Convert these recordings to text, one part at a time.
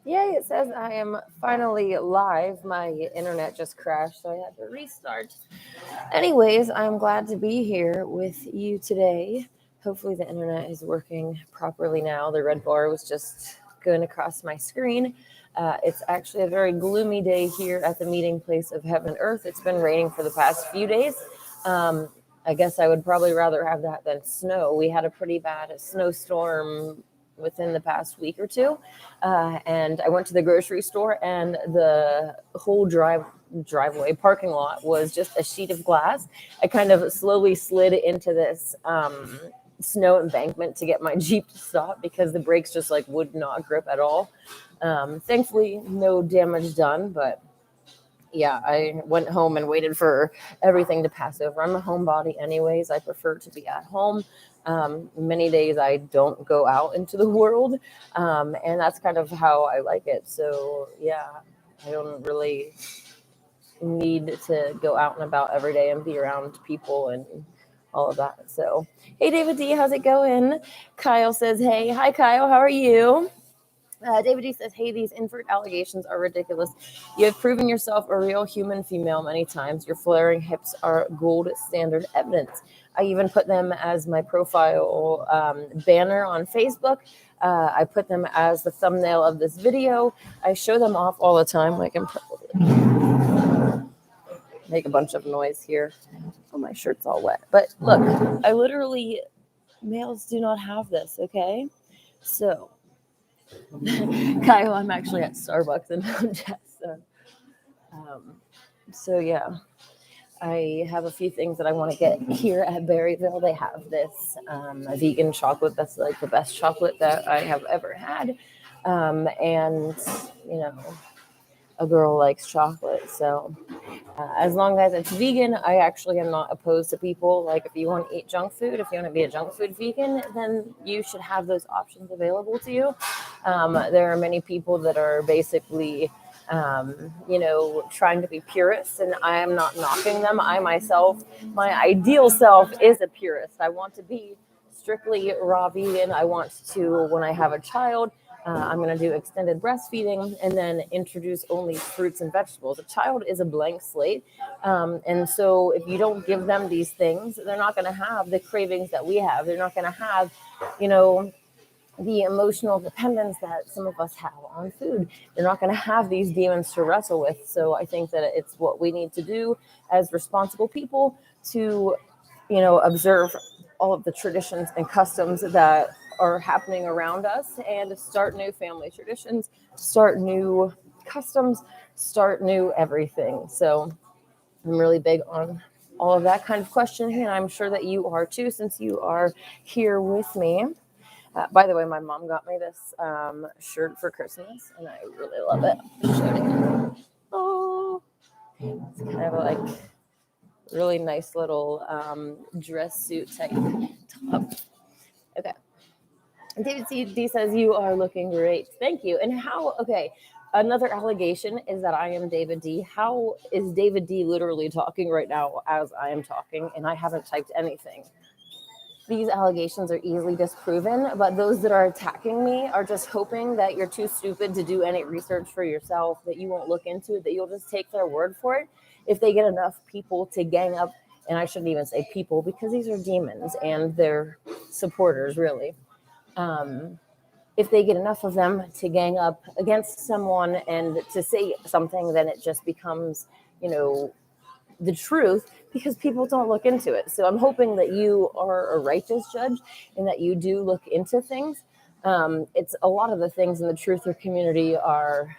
Yay, it says I am finally live. My internet just crashed, so I had to restart. Anyways, I'm glad to be here with you today. Hopefully, the internet is working properly now. The red bar was just going across my screen. It's actually a very gloomy day here at the meeting place of heaven and earth. It's been raining for the past few days. Um, I guess I would probably rather have that than snow. We had a pretty bad snowstorm within the past week or two. And I went to the grocery store, and the whole driveway parking lot was just a sheet of glass. I kind of slowly slid into this snow embankment to get my Jeep to stop because the brakes just like would not grip at all. Thankfully, no damage done, but yeah, I went home and waited for everything to pass over. I'm a homebody anyways. I prefer to be at home. Many days I don't go out into the world, and that's kind of how I like it. So yeah, I don't really need to go out and about every day and be around people and all of that. So, hey, David D, how's it going? Kyle says, hey, hi, Kyle, how are you? David D says, hey, these invert allegations are ridiculous. You have proven yourself a real human female many times. Your flaring hips are gold standard evidence. I even put them as my profile banner on Facebook. I put them as the thumbnail of this video. I show them off all the time. I can probably make a bunch of noise here. Oh, my shirt's all wet. But look, I literally, males do not have this, okay? So, Kyle, I'm actually at Starbucks in Mount Jessa. So yeah, I have a few things that I want to get here at Berryville. They have this vegan chocolate that's like the best chocolate that I have ever had. And, you know, a girl likes chocolate. So as long as it's vegan, I actually am not opposed to people. Like if you want to eat junk food, if you want to be a junk food vegan, then you should have those options available to you. There are many people that are basically, trying to be purists, and I am not knocking them. I myself, my ideal self is a purist. I want to be strictly raw vegan. I want to, when I have a child, I'm going to do extended breastfeeding and then introduce only fruits and vegetables. A child is a blank slate. And so if you don't give them these things, they're not going to have the cravings that we have. They're not going to have, the emotional dependence that some of us have on food. They're not going to have these demons to wrestle with. So I think that it's what we need to do as responsible people to, observe all of the traditions and customs that are happening around us and start new family traditions, start new customs, start new everything. So I'm really big on all of that kind of questioning, and I'm sure that you are too, since you are here with me. By the way, my mom got me this shirt for Christmas, and I really love it. Oh, it's kind of like really nice little dress suit type top. Okay. David D says, you are looking great. Thank you. And okay, another allegation is that I am David D. How is David D literally talking right now as I am talking, and I haven't typed anything? These allegations are easily disproven, but those that are attacking me are just hoping that you're too stupid to do any research for yourself, that you won't look into it, that you'll just take their word for it. If they get enough people to gang up, and I shouldn't even say people because these are demons and they're supporters, really. If they get enough of them to gang up against someone and to say something, then it just becomes, the truth, because people don't look into it. So I'm hoping that you are a righteous judge and that you do look into things. It's a lot of the things in the truther community are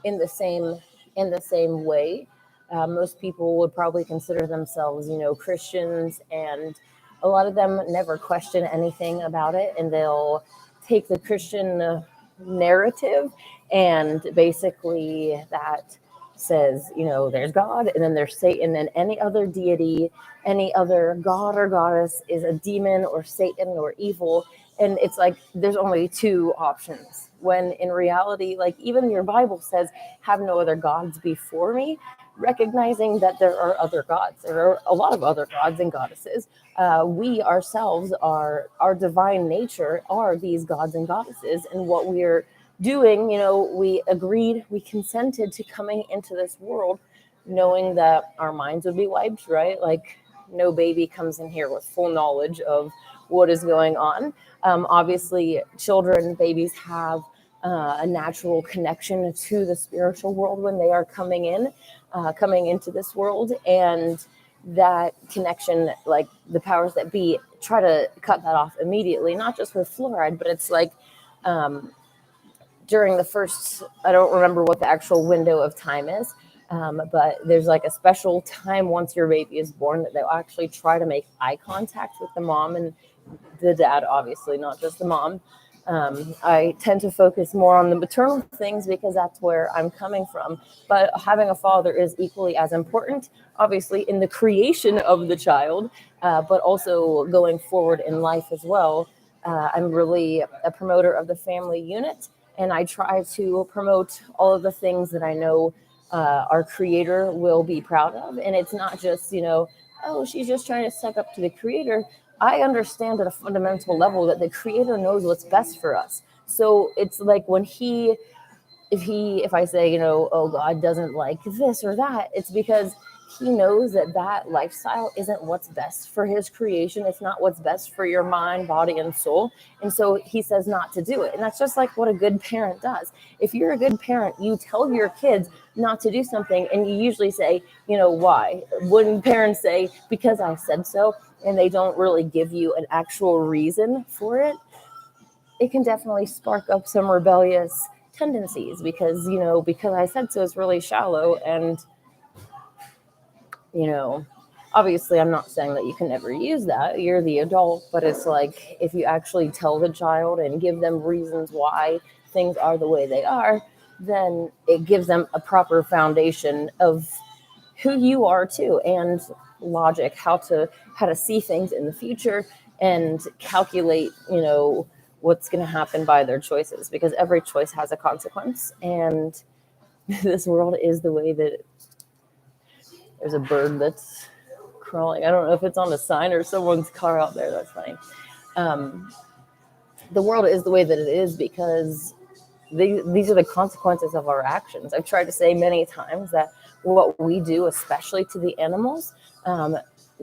in the same way. Most people would probably consider themselves, Christians, and a lot of them never question anything about it, and they'll take the Christian narrative and basically that says, there's God and then there's Satan, and any other deity, any other god or goddess is a demon or Satan or evil. And it's like there's only two options, when in reality, like even your Bible says, have no other gods before me, recognizing that there are other gods. There are a lot of other gods and goddesses. We ourselves are, our divine nature are these gods and goddesses, and what we're doing, we agreed, we consented to coming into this world knowing that our minds would be wiped, right? Like, no baby comes in here with full knowledge of what is going on. Obviously, children, babies have a natural connection to the spiritual world when they are coming into this world. And that connection, like the powers that be, try to cut that off immediately, not just with fluoride, but it's like, during the first, I don't remember what the actual window of time is, but there's like a special time once your baby is born that they'll actually try to make eye contact with the mom and the dad, obviously, not just the mom. I tend to focus more on the maternal things because that's where I'm coming from. But having a father is equally as important, obviously, in the creation of the child, but also going forward in life as well. I'm really a promoter of the family unit, and I try to promote all of the things that I know our creator will be proud of. And it's not just, oh, she's just trying to suck up to the creator. I understand at a fundamental level that the creator knows what's best for us. So it's like when if I say, oh, God doesn't like this or that, it's because he knows that lifestyle isn't what's best for his creation. It's not what's best for your mind, body, and soul. And so he says not to do it. And that's just like what a good parent does. If you're a good parent, you tell your kids not to do something, and you usually say, why? When parents say, because I said so, and they don't really give you an actual reason for it, it can definitely spark up some rebellious tendencies because, because I said so is really shallow. And, obviously I'm not saying that you can never use that. You're the adult, but it's like if you actually tell the child and give them reasons why things are the way they are, then it gives them a proper foundation of who you are too, and logic, how to see things in the future and calculate, what's going to happen by their choices, because every choice has a consequence. And this world is the way that there's a bird that's crawling. I don't know if it's on a sign or someone's car out there. That's funny. The world is the way that it is because these are the consequences of our actions. I've tried to say many times that what we do, especially to the animals,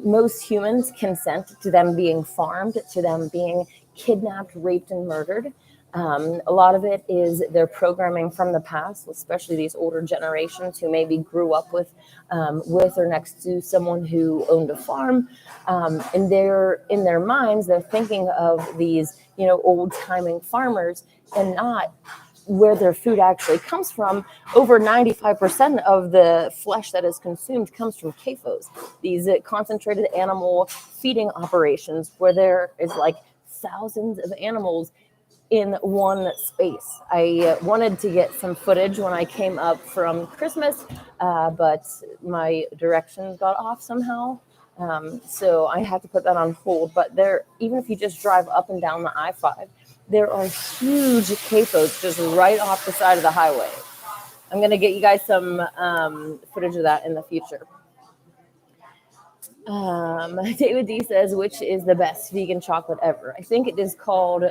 most humans consent to them being farmed, to them being kidnapped, raped, and murdered. A lot of it is their programming from the past, especially these older generations who maybe grew up with or next to someone who owned a farm. And they're in their minds, they're thinking of these, old-timing farmers and not where their food actually comes from. Over 95% of the flesh that is consumed comes from CAOs, these concentrated animal feeding operations where there is like thousands of animals in one space. I wanted to get some footage when I came up from Christmas, but my directions got off somehow. So I had to put that on hold. But there, even if you just drive up and down the I-5, there are huge CAOs just right off the side of the highway. I'm going to get you guys some footage of that in the future. David D says, which is the best vegan chocolate ever? I think it is called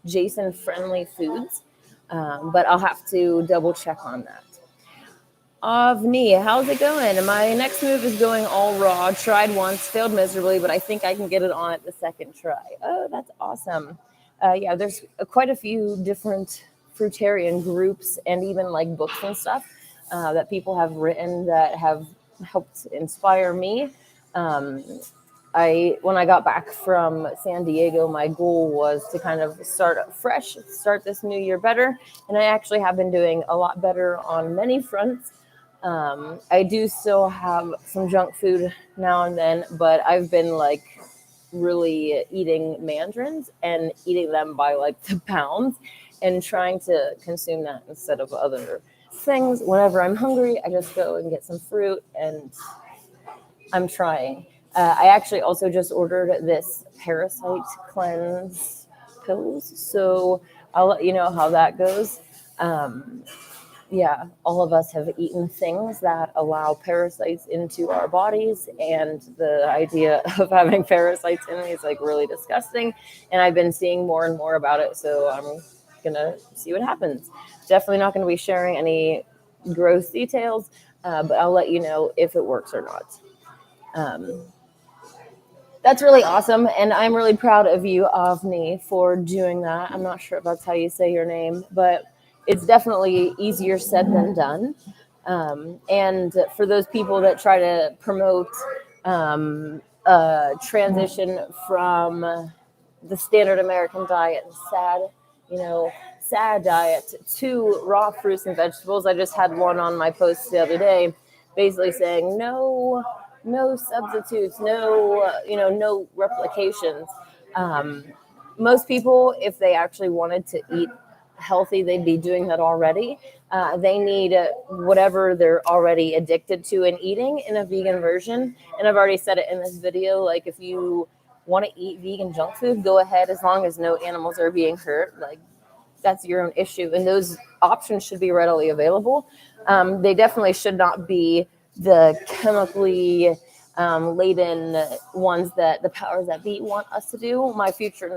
Jason Friendly Foods, but I'll have to double check on that. Avni, how's it going? My next move is going all raw. Tried once, failed miserably, but I think I can get it on at the second try. Oh, that's awesome. Yeah, there's quite a few different fruitarian groups and even like books and stuff that people have written that have helped inspire me. When I got back from San Diego, my goal was to kind of start fresh, start this new year better. And I actually have been doing a lot better on many fronts. I do still have some junk food now and then, but I've been like really eating mandarins and eating them by like the pounds and trying to consume that instead of other things. Whenever I'm hungry, I just go and get some fruit, and I'm trying. I actually also just ordered this parasite cleanse pills, so I'll let you know how that goes. Yeah, all of us have eaten things that allow parasites into our bodies, and the idea of having parasites in me is like really disgusting. And I've been seeing more and more about it, so I'm going to see what happens. Definitely not going to be sharing any gross details, but I'll let you know if it works or not. That's really awesome, and I'm really proud of you, Avni, for doing that. I'm not sure if that's how you say your name, but it's definitely easier said than done. And for those people that try to promote transition from the standard American diet and sad diet to raw fruits and vegetables. I just had one on my post the other day, basically saying no substitutes, no replications. Most people, if they actually wanted to eat healthy, they'd be doing that already. They need whatever they're already addicted to and eating in a vegan version. And I've already said it in this video, like if you want to eat vegan junk food, go ahead, as long as no animals are being hurt. Like, that's your own issue, and those options should be readily available. They definitely should not be the chemically laden ones that the powers that be want us to do. My future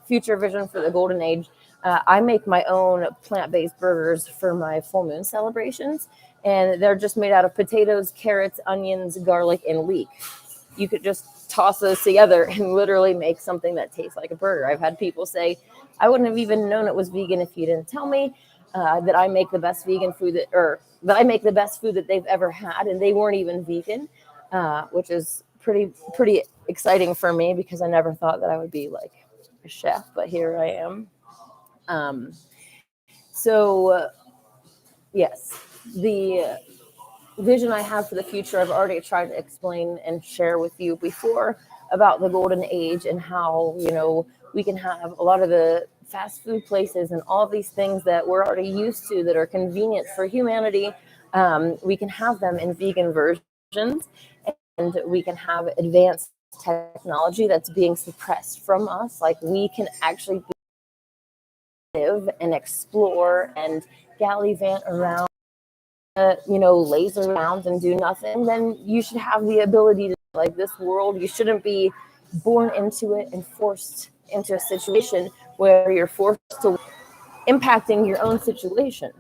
future vision for the golden age, I make my own plant-based burgers for my full moon celebrations, and they're just made out of potatoes, carrots, onions, garlic, and leek. You could just toss those together and literally make something that tastes like a burger. I've had people say, I wouldn't have even known it was vegan if you didn't tell me. That I make the best vegan food that I make the best food that they've ever had, and they weren't even vegan, which is pretty exciting for me, because I never thought that I would be like a chef, but here I am. Yes, the vision I have for the future, I've already tried to explain and share with you before about the golden age, and how, we can have a lot of the fast food places and all these things that we're already used to that are convenient for humanity. We can have them in vegan versions, and we can have advanced technology that's being suppressed from us. Like, we can actually live and explore and gallivant around, laser around and do nothing. Then you should have the ability to, like, this world, you shouldn't be born into it and forced into a situation where you're forced to impacting your own situation.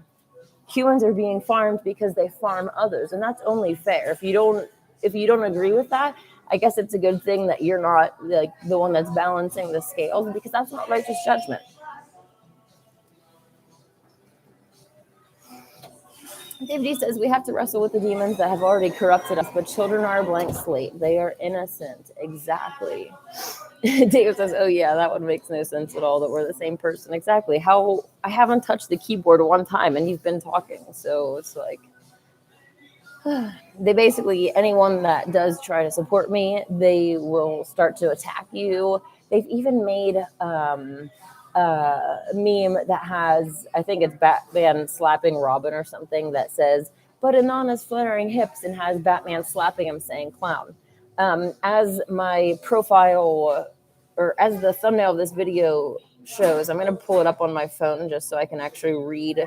Humans are being farmed because they farm others, and that's only fair. If you don't agree with that, I guess it's a good thing that you're not like the one that's balancing the scales, because that's not righteous judgment. David D says we have to wrestle with the demons that have already corrupted us, but children are a blank slate. They are innocent. Exactly. David says, oh yeah, that one makes no sense at all, that we're the same person. Exactly. How I haven't touched the keyboard one time and you've been talking. So it's like, they basically, anyone that does try to support me, they will start to attack you. They've even made a meme that has, I think it's Batman slapping Robin or something, that says, but Anana's flaring hips, and has Batman slapping him saying clown. As my profile, or as the thumbnail of this video shows, I'm going to pull it up on my phone just so I can actually read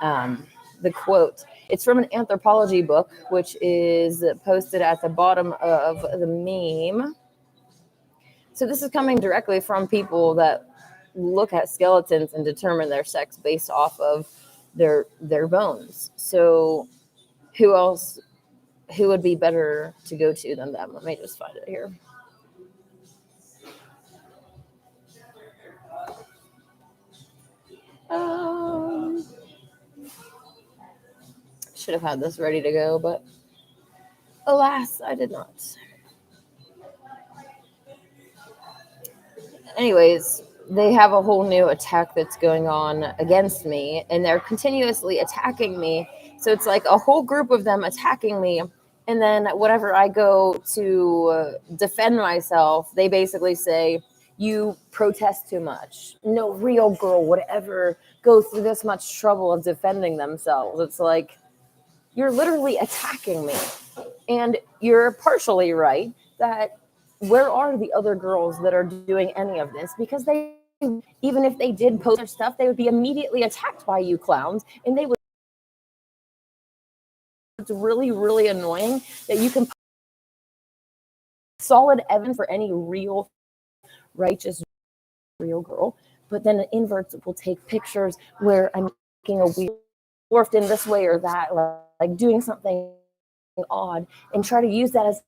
the quote. It's from an anthropology book, which is posted at the bottom of the meme. So this is coming directly from people that look at skeletons and determine their sex based off of their bones. So who would be better to go to than them? Let me just find it here. Should have had this ready to go, but alas, I did not. Anyways, they have a whole new attack that's going on against me, and they're continuously attacking me. So it's like a whole group of them attacking me, and then whenever I go to defend myself, they basically say, you protest too much. No real girl would ever go through this much trouble of defending themselves. It's like, you're literally attacking me. And you're partially right that where are the other girls that are doing any of this? Because they, even if they did post their stuff, they would be immediately attacked by you clowns, and they would. It's really, really annoying that you can solid evidence for any real righteous real girl but then inverts will take pictures where I'm making a weird morphed in this way or that, like doing something odd, and try to use that as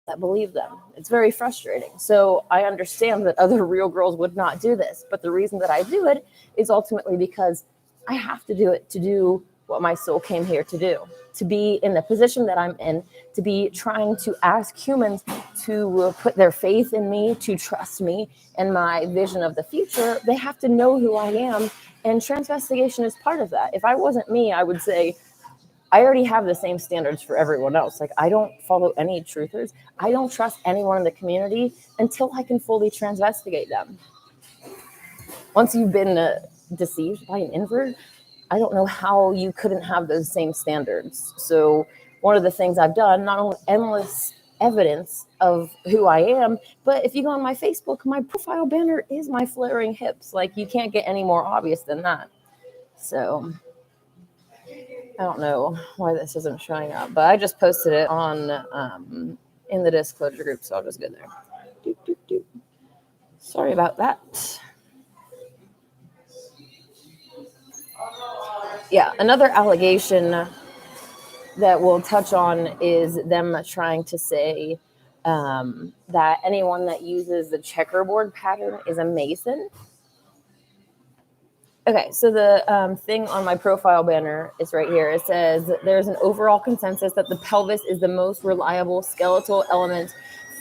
that believe them. It's very frustrating. So I understand that other real girls would not do this, but the reason that I do it is ultimately because I have to do it to do what my soul came here to do, to be in the position that I'm in, to be trying to ask humans to put their faith in me, to trust me and my vision of the future. They have to know who I am, and transvestigation is part of that. If I wasn't me, I would say, I already have the same standards for everyone else. Like, I don't follow any truthers. I don't trust anyone in the community until I can fully transvestigate them. Once you've been deceived by an invert, I don't know how you couldn't have those same standards. So one of the things I've done, not only endless evidence of who I am, but if you go on my Facebook, my profile banner is my flaring hips. Like, you can't get any more obvious than that. So I don't know why this isn't showing up, but I just posted it on in the disclosure group, so I'll just go there. Doop, doop, doop. Sorry about that. Yeah, another allegation that we'll touch on is them trying to say that anyone that uses the checkerboard pattern is a Mason. Okay, so the thing on my profile banner is right here. It says there's an overall consensus that the pelvis is the most reliable skeletal element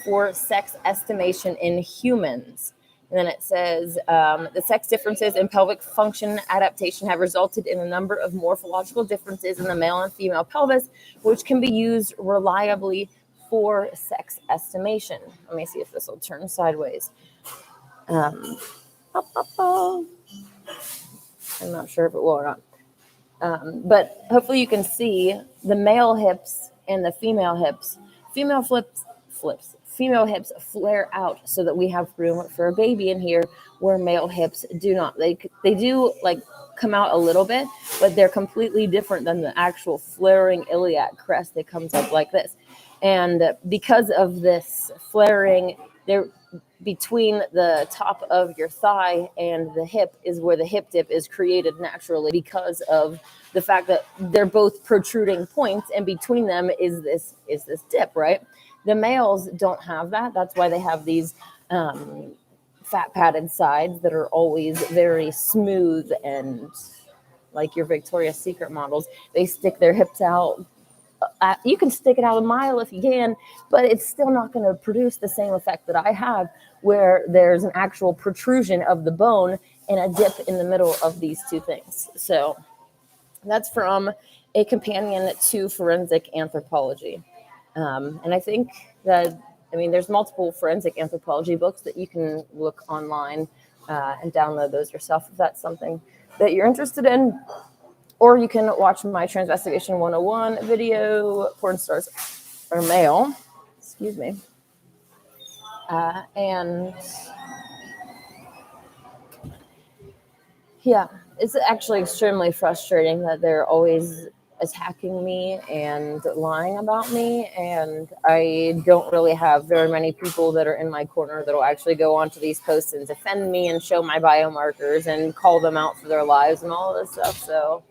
for sex estimation in humans. And then it says the sex differences in pelvic function adaptation have resulted in a number of morphological differences in the male and female pelvis, which can be used reliably for sex estimation. Let me see if this will turn sideways. I'm not sure if it will or not. But hopefully you can see the male hips and the female hips. Female hips flare out so that we have room for a baby in here, where male hips do not. They do like come out a little bit, but they're completely different than the actual flaring iliac crest that comes up like this. And because of this flaring, there between the top of your thigh and the hip is where the hip dip is created naturally, because of the fact that they're both protruding points, and between them is this dip, right? The males don't have that. That's why they have these fat padded sides that are always very smooth, and like your Victoria's Secret models, they stick their hips out. You can stick it out a mile if you can, but it's still not going to produce the same effect that I have, where there's an actual protrusion of the bone and a dip in the middle of these two things. So that's from A Companion to Forensic Anthropology. And I think that, there's multiple forensic anthropology books that you can look online and download those yourself if that's something that you're interested in. Or you can watch my Transvestigation 101 video, Porn Stars Are Male. Excuse me. And yeah, it's actually extremely frustrating that they're always attacking me and lying about me. And I don't really have very many people that are in my corner that will actually go onto these posts and defend me and show my biomarkers and call them out for their lives and all of this stuff. So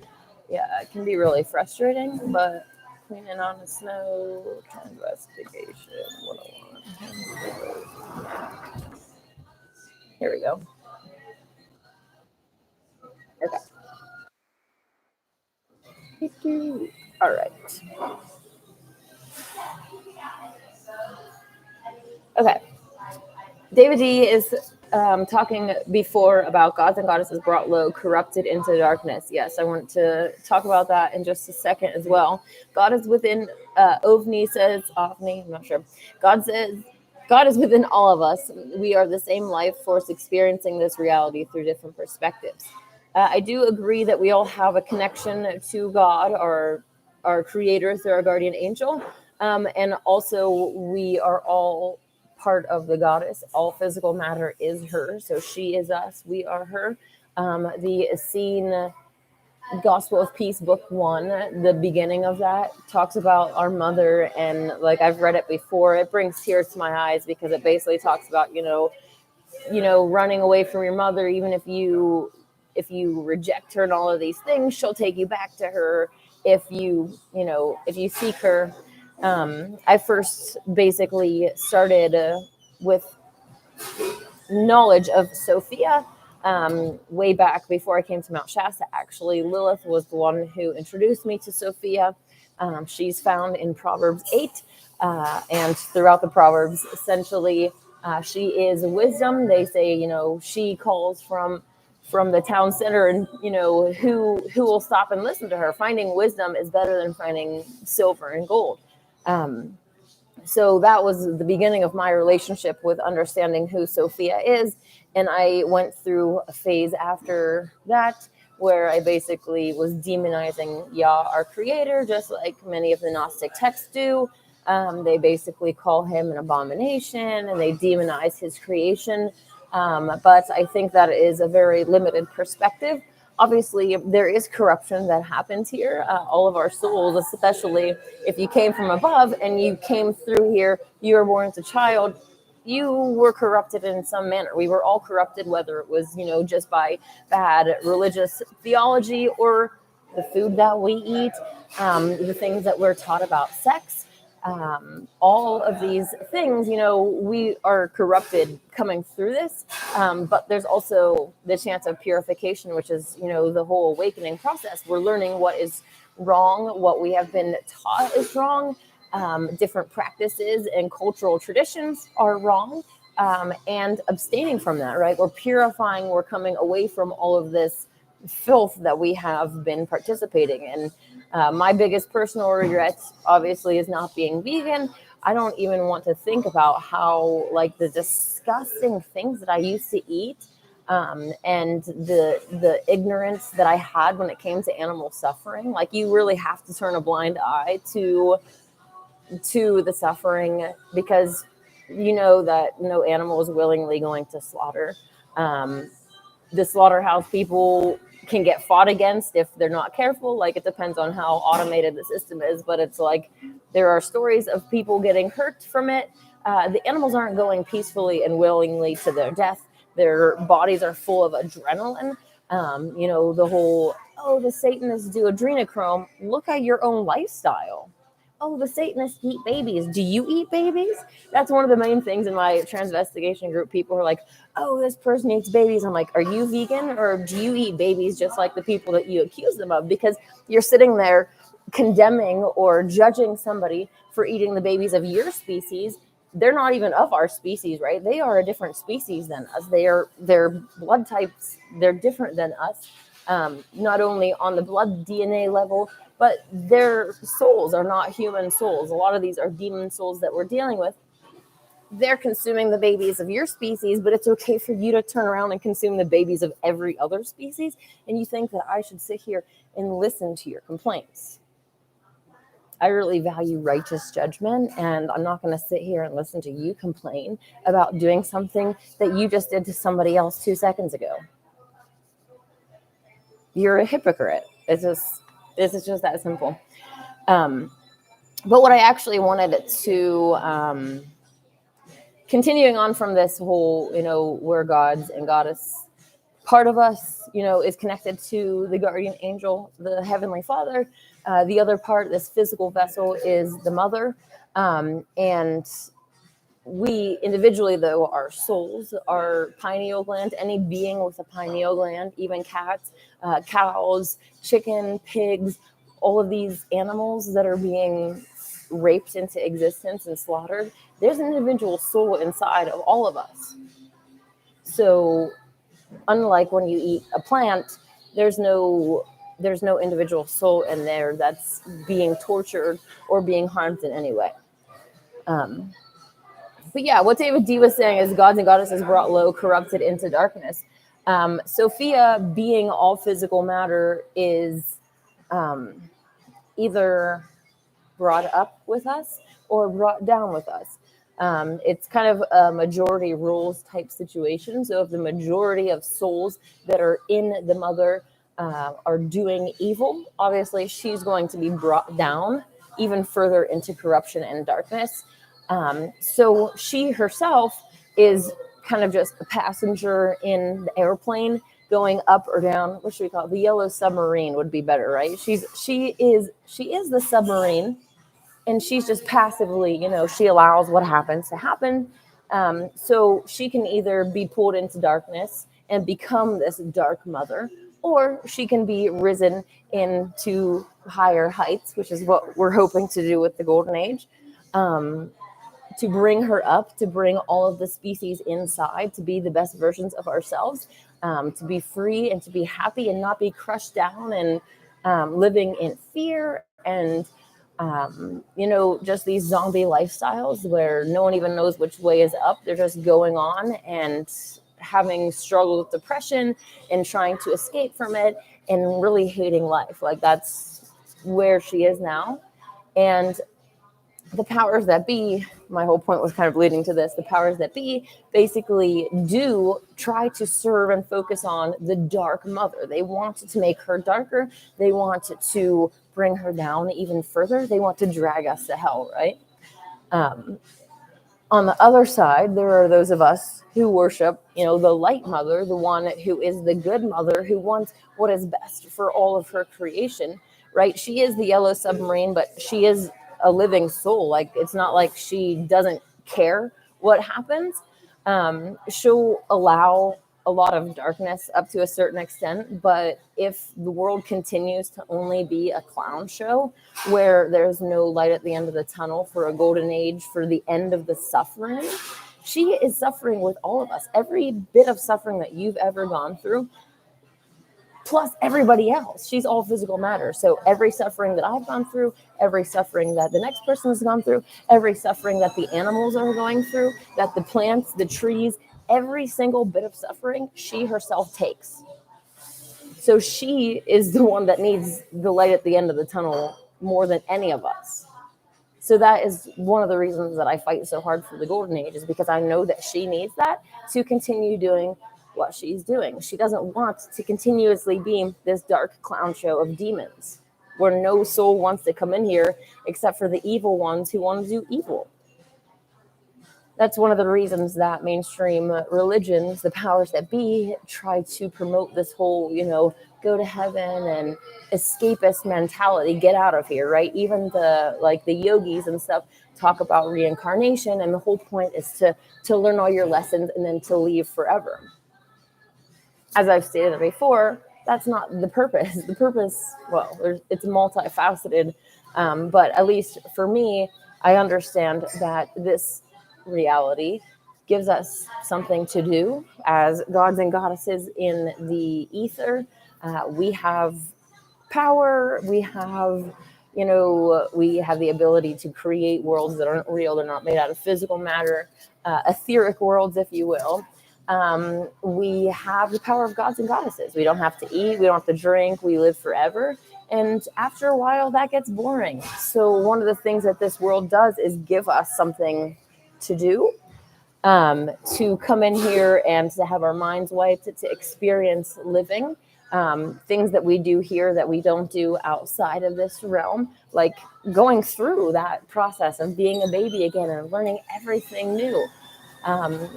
yeah, it can be really frustrating, but cleaning on the snow, Transvestigation 101. Here we go. Okay. All right. Okay. David D is talking before about gods and goddesses brought low, corrupted into darkness. Yes, I want to talk about that in just a second as well. God is within, Ovni says, I'm not sure. God says, God is within all of us. We are the same life force experiencing this reality through different perspectives. I do agree that we all have a connection to God, our creator, through our guardian angel. And also we are all part of the goddess. All physical matter is her. So she is us. We are her. The Essene Gospel of Peace, book 1, the beginning of that talks about our mother. And like, I've read it before. It brings tears to my eyes because it basically talks about, running away from your mother, even if you reject her and all of these things, she'll take you back to her if you seek her. I first basically started with knowledge of Sophia way back before I came to Mount Shasta. Actually, Lilith was the one who introduced me to Sophia. She's found in Proverbs 8 and throughout the Proverbs. Essentially, she is wisdom. They say, she calls from the town center, and who will stop and listen to her. Finding wisdom is better than finding silver and gold. So that was the beginning of my relationship with understanding who Sophia is. And I went through a phase after that where I basically was demonizing Yah, our creator, just like many of the Gnostic texts do. They basically call him an abomination and they demonize his creation. But I think that is a very limited perspective. Obviously, there is corruption that happens here. All of our souls, especially if you came from above and you came through here, you were born as a child, you were corrupted in some manner. We were all corrupted, whether it was, just by bad religious theology or the food that we eat, the things that we're taught about sex. All of these things, we are corrupted coming through this, but there's also the chance of purification, which is, the whole awakening process. We're learning what is wrong, what we have been taught is wrong. Different practices and cultural traditions are wrong, and abstaining from that, right? We're purifying, we're coming away from all of this filth that we have been participating in. My biggest personal regret, obviously, is not being vegan. I don't even want to think about how, the disgusting things that I used to eat, and the ignorance that I had when it came to animal suffering. You really have to turn a blind eye to the suffering, because that no animal is willingly going to slaughter. The slaughterhouse people can get fought against if they're not careful. It depends on how automated the system is, but it's there are stories of people getting hurt from it. The animals aren't going peacefully and willingly to their death. Their bodies are full of adrenaline. The whole, the Satanists do adrenochrome. Look at your own lifestyle. The Satanists eat babies. Do you eat babies? That's one of the main things in my transvestigation group. People are like, this person eats babies. I'm like, are you vegan, or do you eat babies just like the people that you accuse them of? Because you're sitting there condemning or judging somebody for eating the babies of your species. They're not even of our species, right? They are a different species than us. Their blood types, they're different than us. Not only on the blood DNA level, but their souls are not human souls. A lot of these are demon souls that we're dealing with. They're consuming the babies of your species, but it's okay for you to turn around and consume the babies of every other species. And you think that I should sit here and listen to your complaints. I really value righteous judgment, and I'm not going to sit here and listen to you complain about doing something that you just did to somebody else 2 seconds ago. You're a hypocrite. This is just that simple. But what I actually wanted to, continuing on from this whole, we're gods and goddess part of us, is connected to the guardian angel, the Heavenly Father. The other part, this physical vessel, is the mother. And we individually, though, our souls, our pineal gland, any being with a pineal gland, even cats, cows, chicken, pigs, all of these animals that are being raped into existence and slaughtered, there's an individual soul inside of all of us. So unlike when you eat a plant, there's no individual soul in there that's being tortured or being harmed in any way. But yeah, what David D was saying is gods and goddesses brought low, corrupted into darkness. Sophia, being all physical matter, is either brought up with us or brought down with us. It's kind of a majority rules type situation. So if the majority of souls that are in the mother are doing evil, obviously she's going to be brought down even further into corruption and darkness. So she herself is kind of just a passenger in the airplane going up or down. What should we call it? The Yellow Submarine would be better, right? She is the submarine, and she's just passively, she allows what happens to happen. So she can either be pulled into darkness and become this dark mother, or she can be risen into higher heights, which is what we're hoping to do with the Golden Age. To bring her up, to bring all of the species inside, to be the best versions of ourselves, to be free and to be happy and not be crushed down and living in fear and, just these zombie lifestyles where no one even knows which way is up. They're just going on and having struggled with depression and trying to escape from it and really hating life. Like, that's where she is now. And the powers that be, my whole point was kind of leading to this, the powers that be basically do try to serve and focus on the dark mother. They want to make her darker. They want to bring her down even further. They want to drag us to hell, right? On the other side, there are those of us who worship, the light mother, the one who is the good mother, who wants what is best for all of her creation, right? She is the Yellow Submarine, but she is a living soul. Like, it's not like she doesn't care what happens. She'll allow a lot of darkness up to a certain extent, but if the world continues to only be a clown show where there's no light at the end of the tunnel for a golden age, for the end of the suffering, she is suffering with all of us. Every bit of suffering that you've ever gone through, plus everybody else. She's all physical matter. So every suffering that I've gone through, every suffering that the next person has gone through, every suffering that the animals are going through, that the plants, the trees, every single bit of suffering, she herself takes. So she is the one that needs the light at the end of the tunnel more than any of us. So that is one of the reasons that I fight so hard for the Golden Age, is because I know that she needs that to continue doing what she's doing. She doesn't want to continuously be this dark clown show of demons where no soul wants to come in here except for the evil ones who want to do evil. That's one of the reasons that mainstream religions, the powers that be, try to promote this whole, go to heaven and escapist mentality, get out of here, right? Even the yogis and stuff talk about reincarnation, and the whole point is to learn all your lessons and then to leave forever. As I've stated before, that's not the purpose. The purpose, it's multifaceted, but at least for me, I understand that this reality gives us something to do as gods and goddesses in the ether. We have power. We have the ability to create worlds that aren't real. They're not made out of physical matter, etheric worlds, if you will. We have the power of gods and goddesses. We don't have to eat. We don't have to drink. We live forever. And after a while, that gets boring. So one of the things that this world does is give us something to do, to come in here and to have our minds wiped, to experience living, things that we do here that we don't do outside of this realm, like going through that process of being a baby again and learning everything new.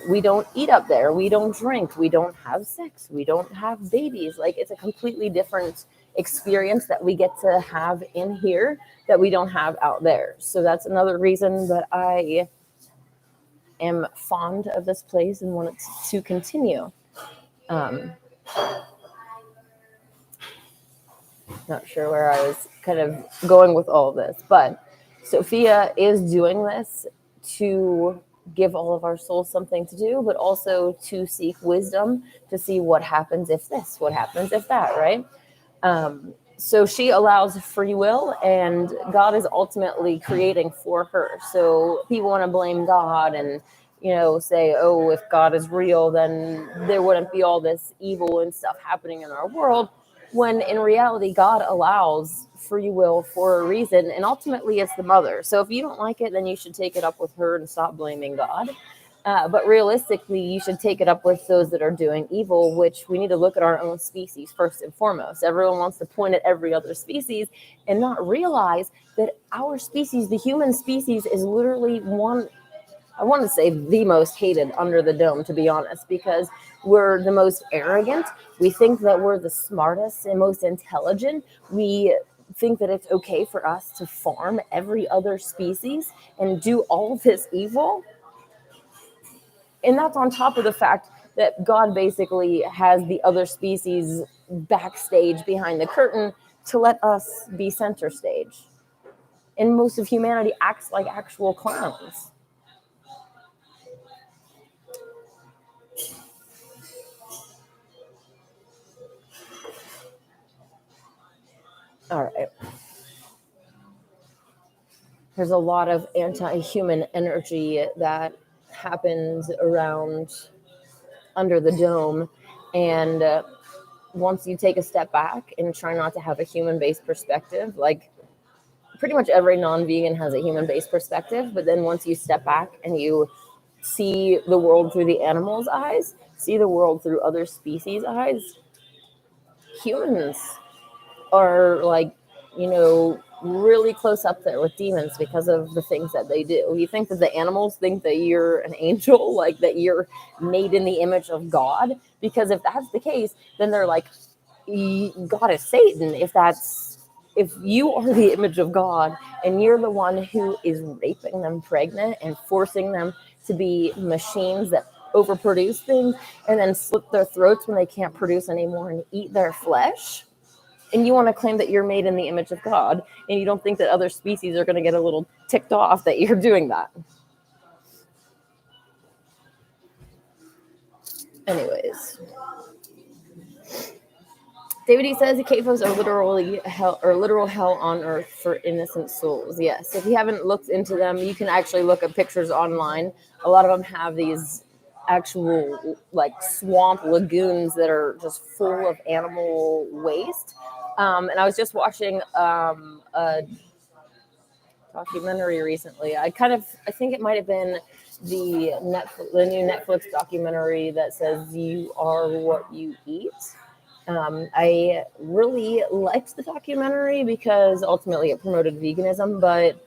We don't eat up there. We don't drink. We don't have sex. We don't have babies. Like, it's a completely different experience that we get to have in here that we don't have out there. So that's another reason that I am fond of this place and want it to continue. Not sure where I was kind of going with all of this, but Sophia is doing this to give all of our souls something to do, but also to seek wisdom, to see what happens if this, what happens if that, right? So she allows free will, and God is ultimately creating for her. So people want to blame God and, say, oh, if God is real, then there wouldn't be all this evil and stuff happening in our world, when in reality, God allows free will for a reason, and ultimately it's the mother. So if you don't like it, then you should take it up with her and stop blaming God. But realistically, you should take it up with those that are doing evil, which we need to look at our own species first and foremost. Everyone wants to point at every other species and not realize that our species, the human species, is literally one I want to say the most hated under the dome, to be honest, because we're the most arrogant. We think that we're the smartest and most intelligent. We think that it's okay for us to farm every other species and do all of this evil. And that's on top of the fact that God basically has the other species backstage behind the curtain to let us be center stage. And most of humanity acts like actual clowns. All right. There's a lot of anti-human energy that happens around under the dome. And once you take a step back and try not to have a human-based perspective, like pretty much every non-vegan has a human-based perspective, but then once you step back and you see the world through the animal's eyes, see the world through other species' eyes, humans are like, really close up there with demons because of the things that they do. You think that the animals think that you're an angel, like that you're made in the image of God? Because if that's the case, then they're like, God is Satan. If you are the image of God and you're the one who is raping them pregnant and forcing them to be machines that overproduce things and then slit their throats when they can't produce anymore and eat their flesh, and you want to claim that you're made in the image of God, and you don't think that other species are going to get a little ticked off that you're doing that. Anyways, David E says the CAOs are literal hell on earth for innocent souls. Yes, if you haven't looked into them, you can actually look at pictures online. A lot of them have these actual like swamp lagoons that are just full of animal waste. And I was just watching a documentary recently. I think it might have been the new Netflix documentary that says "You Are What You Eat." I really liked the documentary because ultimately it promoted veganism, but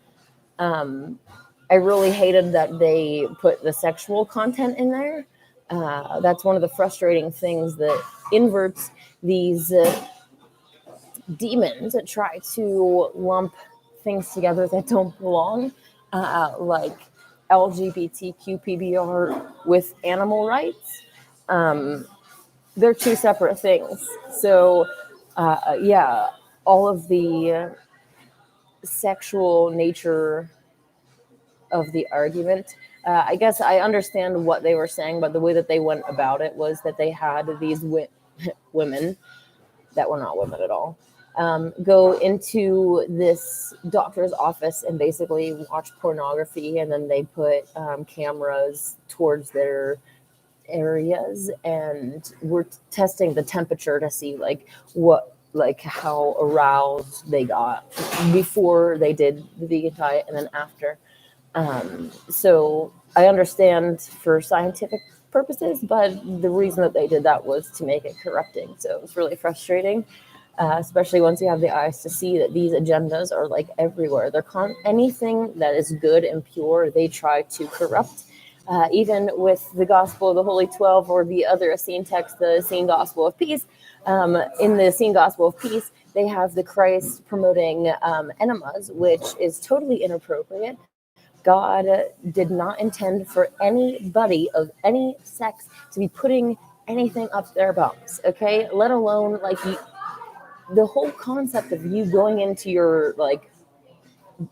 I really hated that they put the sexual content in there. That's one of the frustrating things that inverts these demons that try to lump things together that don't belong, like LGBTQ PBR with animal rights. They're two separate things. So, yeah, all of the sexual nature of the argument. I guess I understand what they were saying, but the way that they went about it was that they had these women that were not women at all go into this doctor's office and basically watch pornography, and then they put cameras towards their areas and we're testing the temperature to see how aroused they got before they did the vegan diet and then after. So I understand for scientific purposes, but the reason that they did that was to make it corrupting. So it was really frustrating, especially once you have the eyes to see that these agendas are like everywhere. Anything that is good and pure, they try to corrupt. Even with the Gospel of the Holy 12 or the other Essene text, the Essene Gospel of Peace, in the Essene Gospel of Peace, they have the Christ promoting enemas, which is totally inappropriate. God did not intend for anybody of any sex to be putting anything up their bums, okay? Let alone the whole concept of you going into your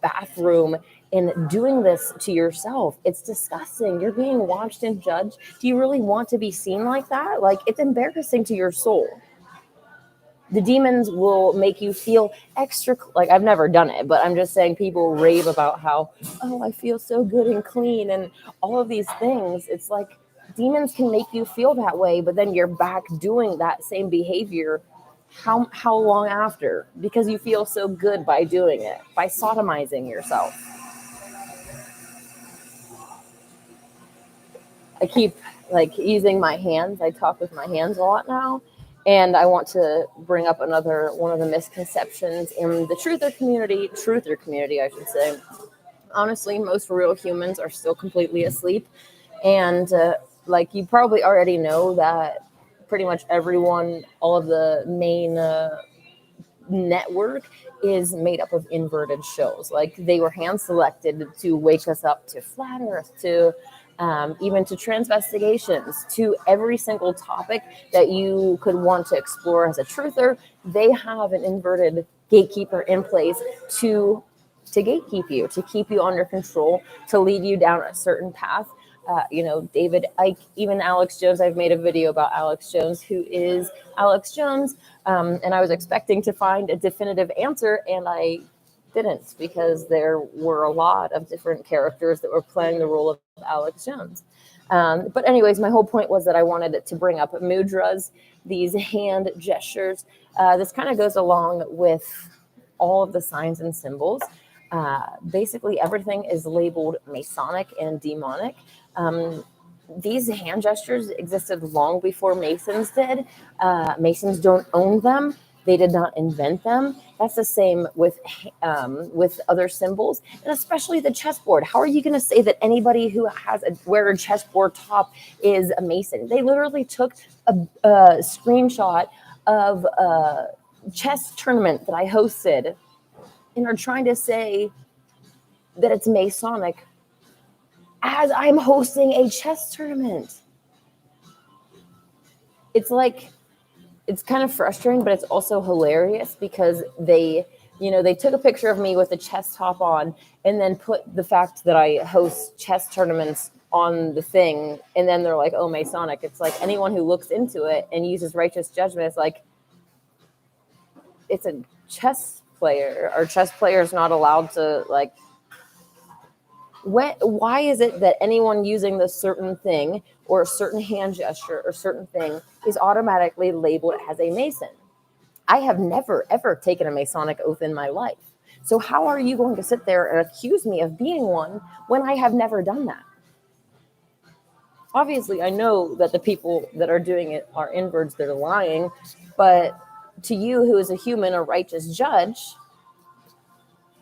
bathroom and doing this to yourself. It's disgusting. You're being watched and judged. Do you really want to be seen like that? Like, it's embarrassing to your soul. The demons will make you feel extra, like, I've never done it, but I'm just saying people rave about how, oh, I feel so good and clean and all of these things. It's like demons can make you feel that way, but then you're back doing that same behavior how long after? Because you feel so good by doing it, by sodomizing yourself. I keep using my hands. I talk with my hands a lot now. And I want to bring up another one of the misconceptions in the truther community, I should say, Honestly, most real humans are still completely asleep. And like you probably already know that pretty much everyone, all of the main network is made up of inverted shows. Like they were hand selected to wake us up to flat Earth, to even to transvestigations, to every single topic that you could want to explore as a truther. They have an inverted gatekeeper in place to gatekeep you, to keep you under control, to lead you down a certain path. David Icke, even Alex Jones. I've made a video about Alex Jones, who is Alex Jones. And I was expecting to find a definitive answer, and I didn't, because there were a lot of different characters that were playing the role of Alex Jones. But anyways, my whole point was that I wanted to bring up mudras, these hand gestures. This kind of goes along with all of the signs and symbols. Basically, everything is labeled Masonic and demonic. These hand gestures existed long before Masons did. Masons don't own them. They did not invent them. That's the same with other symbols, and especially the chessboard. How are you going to say that anybody who wear a chessboard top is a Mason? They literally took a screenshot of a chess tournament that I hosted and are trying to say that it's Masonic as I'm hosting a chess tournament. It's like, it's kind of frustrating, but it's also hilarious because they took a picture of me with a chess top on and then put the fact that I host chess tournaments on the thing. And then they're like, oh, Masonic. It's like anyone who looks into it and uses righteous judgment is like, it's a chess player. Our chess player is not allowed to, like, why is it that anyone using this certain thing or a certain hand gesture or certain thing is automatically labeled as a Mason? I have never, ever taken a Masonic oath in my life. So how are you going to sit there and accuse me of being one when I have never done that? Obviously, I know that the people that are doing it are inverts, they're lying, but to you, who is a human, a righteous judge,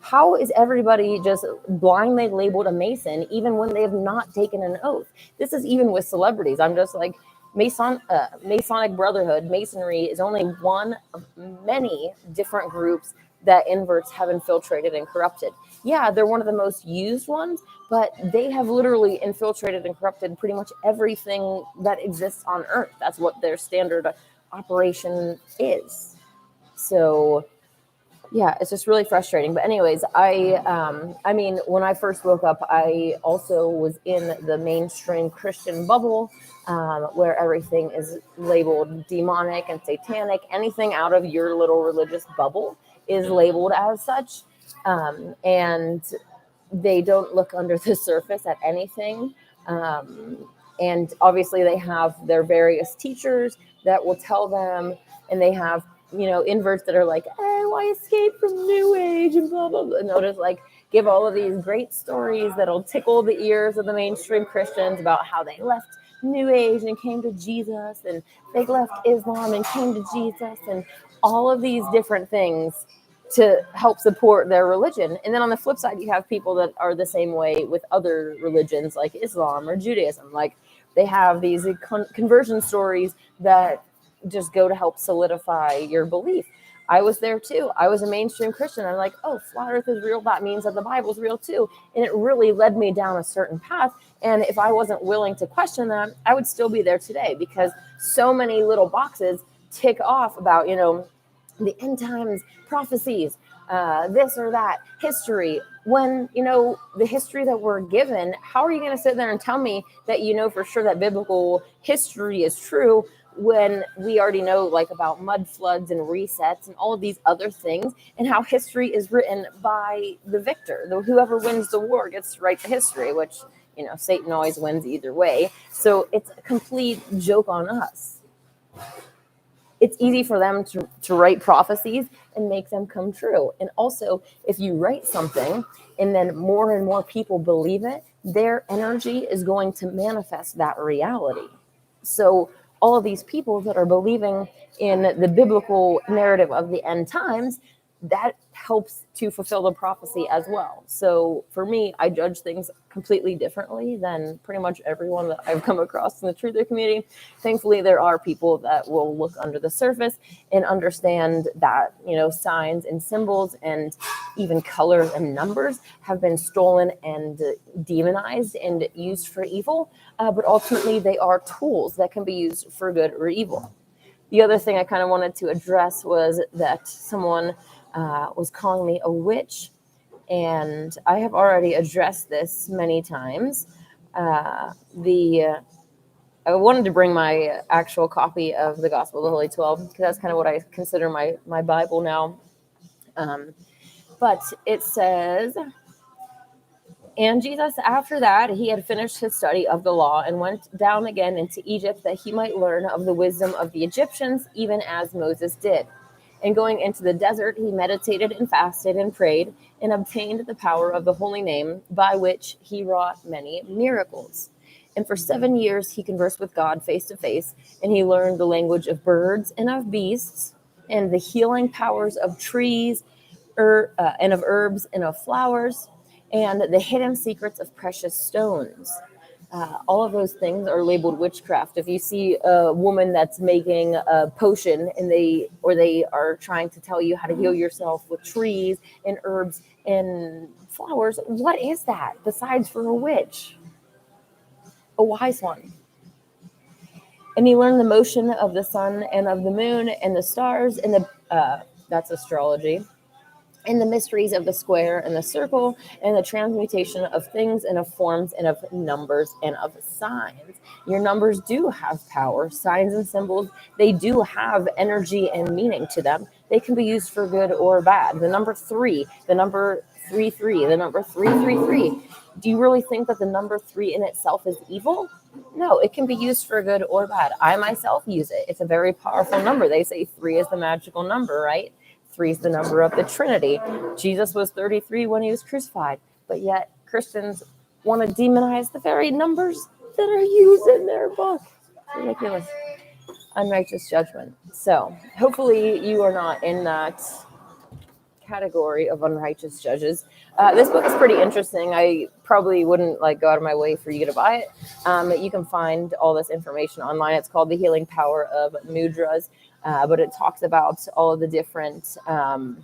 how is everybody just blindly labeled a Mason even when they have not taken an oath? This is even with celebrities. I'm just like, Masonic Brotherhood, Masonry is only one of many different groups that inverts have infiltrated and corrupted. Yeah, they're one of the most used ones, but they have literally infiltrated and corrupted pretty much everything that exists on Earth. That's what their standard operation is. So yeah, it's just really frustrating. But anyways, I mean, when I first woke up, I also was in the mainstream Christian bubble, where everything is labeled demonic and satanic. Anything out of your little religious bubble is labeled as such. And they don't look under the surface at anything. And obviously they have their various teachers that will tell them, and they have, inverts that are like, oh, I escaped from New Age and blah, blah, blah. And they'll just like give all of these great stories that'll tickle the ears of the mainstream Christians about how they left New Age and came to Jesus, and they left Islam and came to Jesus, and all of these different things to help support their religion. And then on the flip side, you have people that are the same way with other religions like Islam or Judaism. Like they have these conversion stories that just go to help solidify your belief. I was there too. I was a mainstream Christian. I'm like, oh, flat Earth is real. That means that the Bible's real too. And it really led me down a certain path. And if I wasn't willing to question that, I would still be there today, because so many little boxes tick off about, the end times prophecies, this or that, history. When, the history that we're given, how are you going to sit there and tell me that for sure that biblical history is true when we already know like about mud floods and resets and all of these other things, and how history is written by the victor? Whoever wins the war gets to write the history, which, Satan always wins either way. So it's a complete joke on us. It's easy for them to write prophecies and make them come true. And also, if you write something and then more and more people believe it, their energy is going to manifest that reality. So all of these people that are believing in the biblical narrative of the end times, that helps to fulfill the prophecy as well. So for me, I judge things completely differently than pretty much everyone that I've come across in the truther community. Thankfully, there are people that will look under the surface and understand that, signs and symbols and even colors and numbers have been stolen and demonized and used for evil. But ultimately, they are tools that can be used for good or evil. The other thing I kind of wanted to address was that someone was calling me a witch, and I have already addressed this many times. I wanted to bring my actual copy of the Gospel of the Holy 12 because that's kind of what I consider my Bible now. But it says, and Jesus, after that, he had finished his study of the law and went down again into Egypt that he might learn of the wisdom of the Egyptians, even as Moses did. And going into the desert, he meditated and fasted and prayed and obtained the power of the holy name, by which he wrought many miracles. And for 7 years, he conversed with God face to face, and he learned the language of birds and of beasts, and the healing powers of trees, and of herbs and of flowers, and the hidden secrets of precious stones. All of those things are labeled witchcraft. If you see a woman that's making a potion and they are trying to tell you how to heal yourself with trees and herbs and flowers, what is that besides for a witch? A wise one. And he learned the motion of the sun and of the moon and the stars and that's astrology. And the mysteries of the square and the circle and the transmutation of things and of forms and of numbers and of signs. Your numbers do have power. Signs and symbols, they do have energy and meaning to them. They can be used for good or bad. The number 3, the number 33, the number 333. Do you really think that the number 3 in itself is evil? No, it can be used for good or bad. I myself use it. It's a very powerful number. They say 3 is the magical number, right? 3 is the number of the Trinity. Jesus was 33 when he was crucified, but yet Christians want to demonize the very numbers that are used in their book. It's ridiculous. Unrighteous judgment. So hopefully you are not in that category of unrighteous judges. This book is pretty interesting. I probably wouldn't go out of my way for you to buy it. You can find all this information online. It's called The Healing Power of Mudras. But it talks about all of the different, the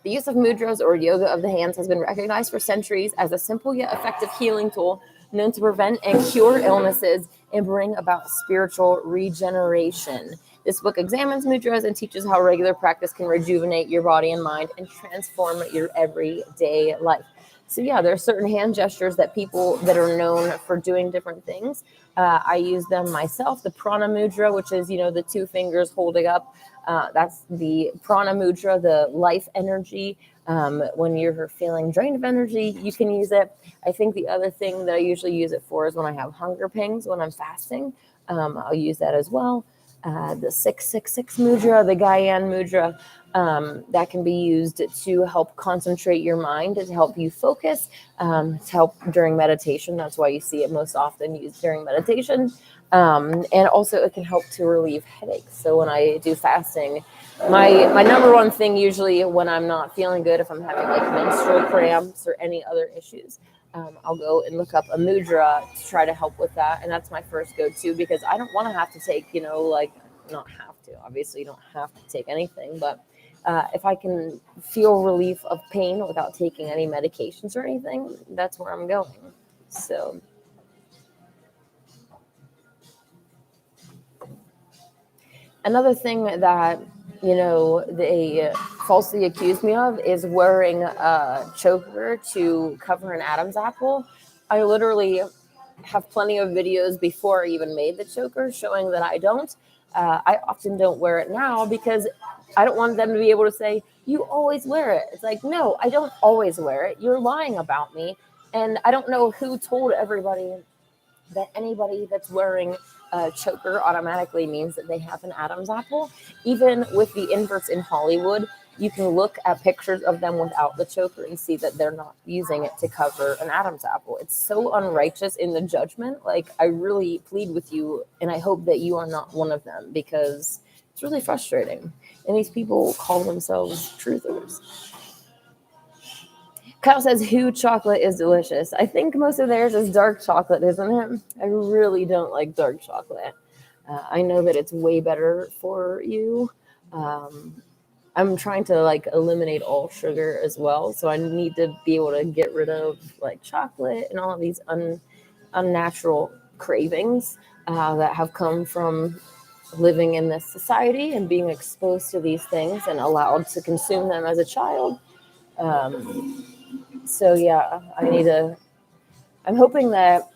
use of mudras or yoga of the hands has been recognized for centuries as a simple yet effective healing tool known to prevent and cure illnesses and bring about spiritual regeneration. This book examines mudras and teaches how regular practice can rejuvenate your body and mind and transform your everyday life. So yeah, there are certain hand gestures that people that are known for doing different things. I use them myself. The prana mudra, which is, the 2 fingers holding up. That's the prana mudra, the life energy. When you're feeling drained of energy, you can use it. I think the other thing that I usually use it for is when I have hunger pangs, when I'm fasting. I'll use that as well. The 666 mudra, the Gyan mudra, that can be used to help concentrate your mind, to help you focus, to help during meditation. That's why you see it most often used during meditation. And also it can help to relieve headaches. So when I do fasting, my number one thing usually when I'm not feeling good, if I'm having menstrual cramps or any other issues, I'll go and look up a mudra to try to help with that. And that's my first go-to because I don't want to have to take, not have to. Obviously, you don't have to take anything. But if I can feel relief of pain without taking any medications or anything, that's where I'm going. So another thing that they falsely accused me of is wearing a choker to cover an Adam's apple. I literally have plenty of videos before I even made the choker showing that I don't. I often don't wear it now because I don't want them to be able to say, you always wear it. It's like, no, I don't always wear it. You're lying about me. And I don't know who told everybody that anybody that's wearing a choker automatically means that they have an Adam's apple. Even with the inverts in Hollywood, you can look at pictures of them without the choker and see that they're not using it to cover an Adam's apple. It's so unrighteous in the judgment. I really plead with you, and I hope that you are not one of them because it's really frustrating. And these people call themselves truthers. Kyle says, "Who chocolate is delicious." I think most of theirs is dark chocolate, isn't it? I really don't like dark chocolate. I know that it's way better for you. I'm trying to like eliminate all sugar as well, so I need to be able to get rid of like chocolate and all of these unnatural cravings that have come from living in this society and being exposed to these things and allowed to consume them as a child. So yeah, I'm hoping that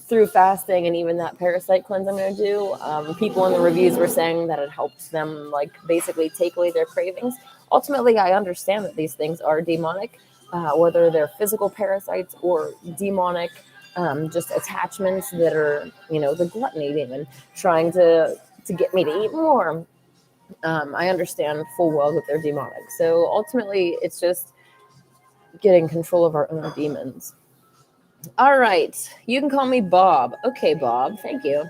through fasting and even that parasite cleanse I'm going to do, people in the reviews were saying that it helped them like basically take away their cravings. Ultimately, I understand that these things are demonic, whether they're physical parasites or demonic, just attachments that are, the gluttony demon trying to get me to eat more. I understand full well that they're demonic. So ultimately, it's just getting control of our own demons. All right. You can call me Bob. Okay, Bob. Thank you.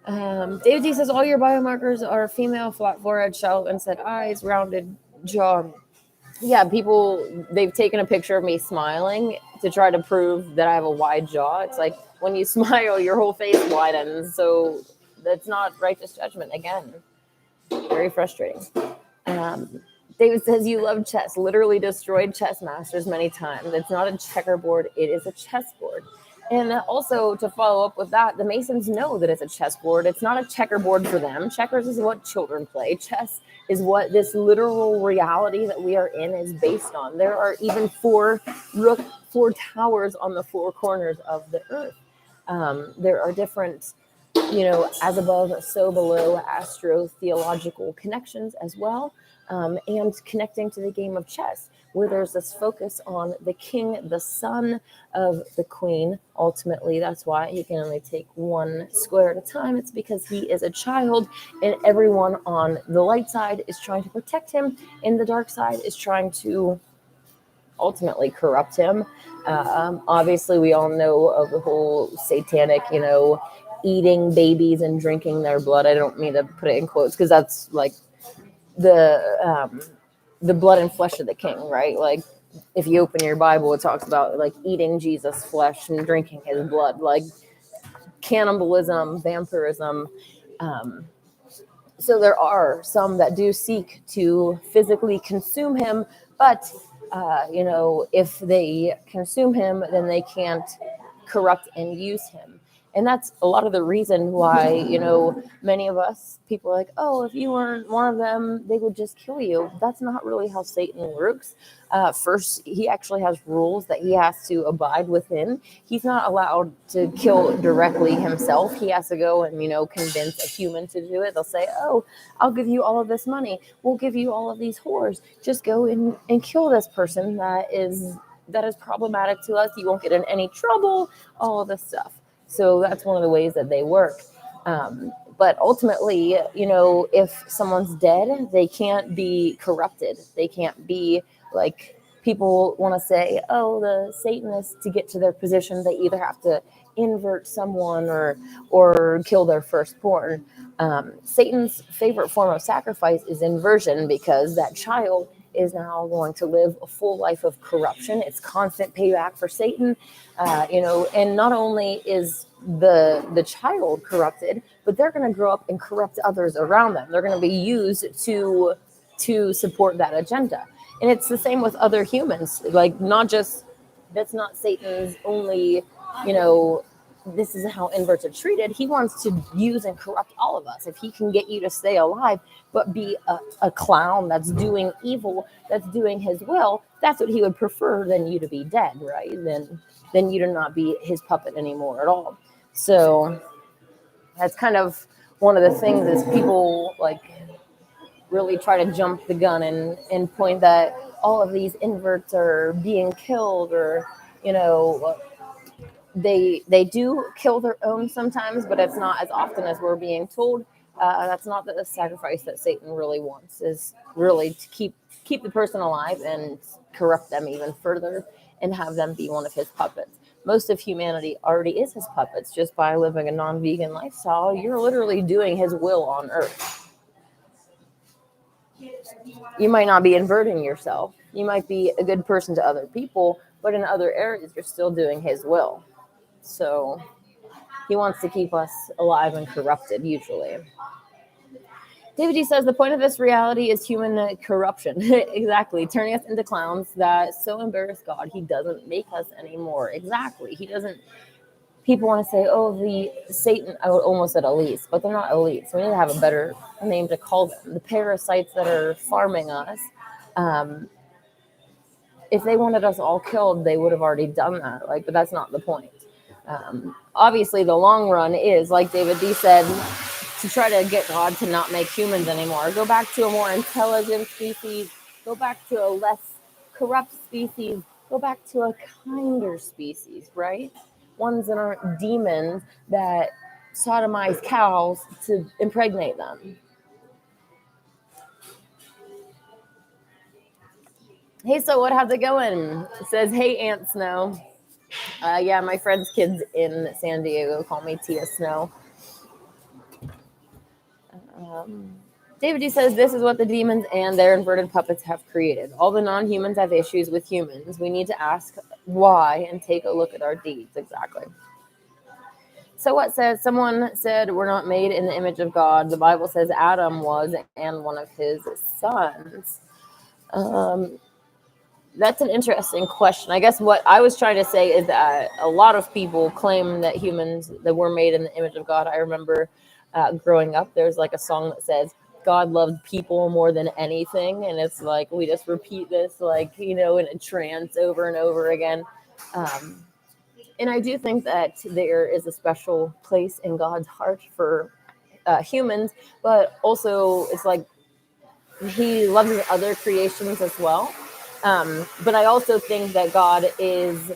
David D says, all your biomarkers are female, flat forehead, shallow inset eyes, rounded jaw. Yeah, they've taken a picture of me smiling to try to prove that I have a wide jaw. It's like when you smile, your whole face widens. So that's not righteous judgment. Again, very frustrating. David says, you love chess, literally destroyed chess masters many times. It's not a checkerboard, it is a chessboard. And also, to follow up with that, the Masons know that it's a chessboard. It's not a checkerboard for them. Checkers is what children play. Chess is what this literal reality that we are in is based on. There are even four towers on the four corners of the earth. There are different, as above, so below, astro-theological connections as well. And connecting to the game of chess, where there's this focus on the king, the son of the queen. Ultimately, that's why he can only take one square at a time. It's because he is a child, and everyone on the light side is trying to protect him, and the dark side is trying to ultimately corrupt him. Obviously, we all know of the whole satanic, eating babies and drinking their blood. I don't mean to put it in quotes because that's like the blood and flesh of the king, right? Like if you open your Bible, it talks about like eating Jesus' flesh and drinking his blood, like cannibalism, vampirism. So there are some that do seek to physically consume him, but if they consume him, then they can't corrupt and use him. And that's a lot of the reason why, many of us, people are like, oh, if you weren't one of them, they would just kill you. That's not really how Satan works. First, he actually has rules that he has to abide within. He's not allowed to kill directly himself. He has to go and, convince a human to do it. They'll say, oh, I'll give you all of this money. We'll give you all of these whores. Just go and kill this person that is problematic to us. You won't get in any trouble, all of this stuff. So that's one of the ways that they work. But ultimately, if someone's dead, they can't be corrupted. They can't be like people want to say, oh, the Satanists, to get to their position, they either have to invert someone or kill their firstborn. Satan's favorite form of sacrifice is inversion, because that child is now going to live a full life of corruption. It's constant payback for Satan, and not only is the child corrupted, but they're going to grow up and corrupt others around them. They're going to be used to support that agenda. And it's the same with other humans. Like, that's not Satan's only, this is how inverts are treated. He wants to use and corrupt all of us. If he can get you to stay alive, but be a clown that's doing evil, that's doing his will, that's what he would prefer than you to be dead, right? Then you to not be his puppet anymore at all. So that's kind of one of the things is people like really try to jump the gun and point that all of these inverts are being killed, or, they do kill their own sometimes, but it's not as often as we're being told. That's not the sacrifice that Satan really wants, is really to keep the person alive and corrupt them even further and have them be one of his puppets. Most of humanity already is his puppets just by living a non-vegan lifestyle. You're literally doing his will on earth. You might not be inverting yourself. You might be a good person to other people, but in other areas, you're still doing his will. So he wants to keep us alive and corrupted, usually. David D says the point of this reality is human corruption. Exactly. Turning us into clowns that so embarrass God, he doesn't make us anymore. Exactly. He doesn't. People want to say, oh, the Satan, I would almost said elites, but they're not elites. We need to have a better name to call them. The parasites that are farming us. If they wanted us all killed, they would have already done that. But that's not the point. Obviously, the long run is, like David D said, to try to get God to not make humans anymore. Go back to a more intelligent species. Go back to a less corrupt species. Go back to a kinder species, right? Ones that aren't demons that sodomize cows to impregnate them. Hey, so what? How's it going? It says, hey, Aunt Snow. Yeah, my friend's kids in San Diego call me Tia Snow. David D says, this is what the demons and their inverted puppets have created. All the non-humans have issues with humans. We need to ask why and take a look at our deeds. Exactly. So what says, someone said we're not made in the image of God. The Bible says Adam was and one of his sons. That's an interesting question. I guess what I was trying to say is that a lot of people claim that humans, that we're made in the image of God. I remember growing up, there's like a song that says, God loved people more than anything. And it's like, we just repeat this, in a trance over and over again. And I do think that there is a special place in God's heart for humans, but also it's like he loves his other creations as well. But I also think that God is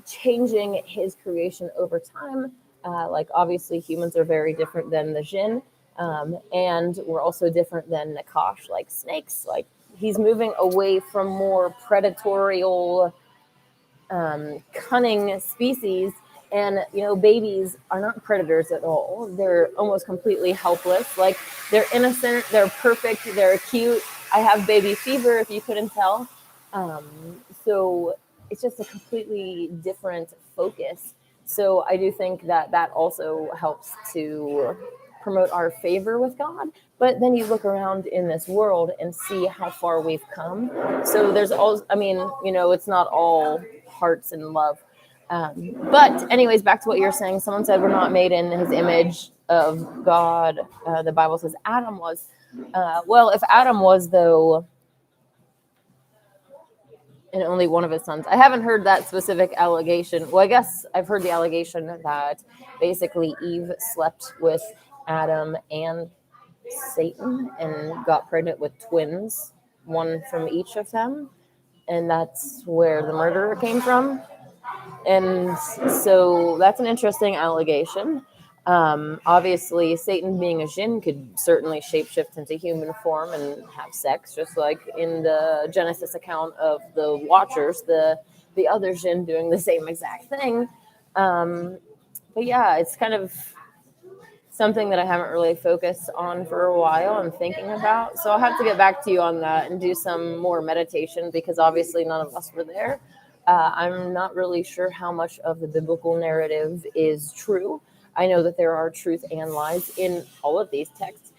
changing his creation over time. Obviously, humans are very different than the jinn. And we're also different than Nakash, like snakes. He's moving away from more predatorial, cunning species. And, babies are not predators at all. They're almost completely helpless. They're innocent, they're perfect, they're cute. I have baby fever, if you couldn't tell. So it's just a completely different focus. So I do think that that also helps to promote our favor with God. But then you look around in this world and see how far we've come. So there's all, it's not all hearts and love. But anyways, back to what you're saying. Someone said we're not made in his image of God. The Bible says Adam was. Well, if Adam was, though, and only one of his sons. I haven't heard that specific allegation. Well, I guess I've heard the allegation that basically Eve slept with Adam and Satan and got pregnant with twins, one from each of them. And that's where the murderer came from. And so that's an interesting allegation. Obviously, Satan being a jinn could certainly shapeshift into human form and have sex, just like in the Genesis account of the Watchers, the other jinn doing the same exact thing. But yeah, it's kind of something that I haven't really focused on for a while and thinking about. So I'll have to get back to you on that and do some more meditation, because obviously none of us were there. I'm not really sure how much of the biblical narrative is true. I know that there are truth and lies in all of these texts,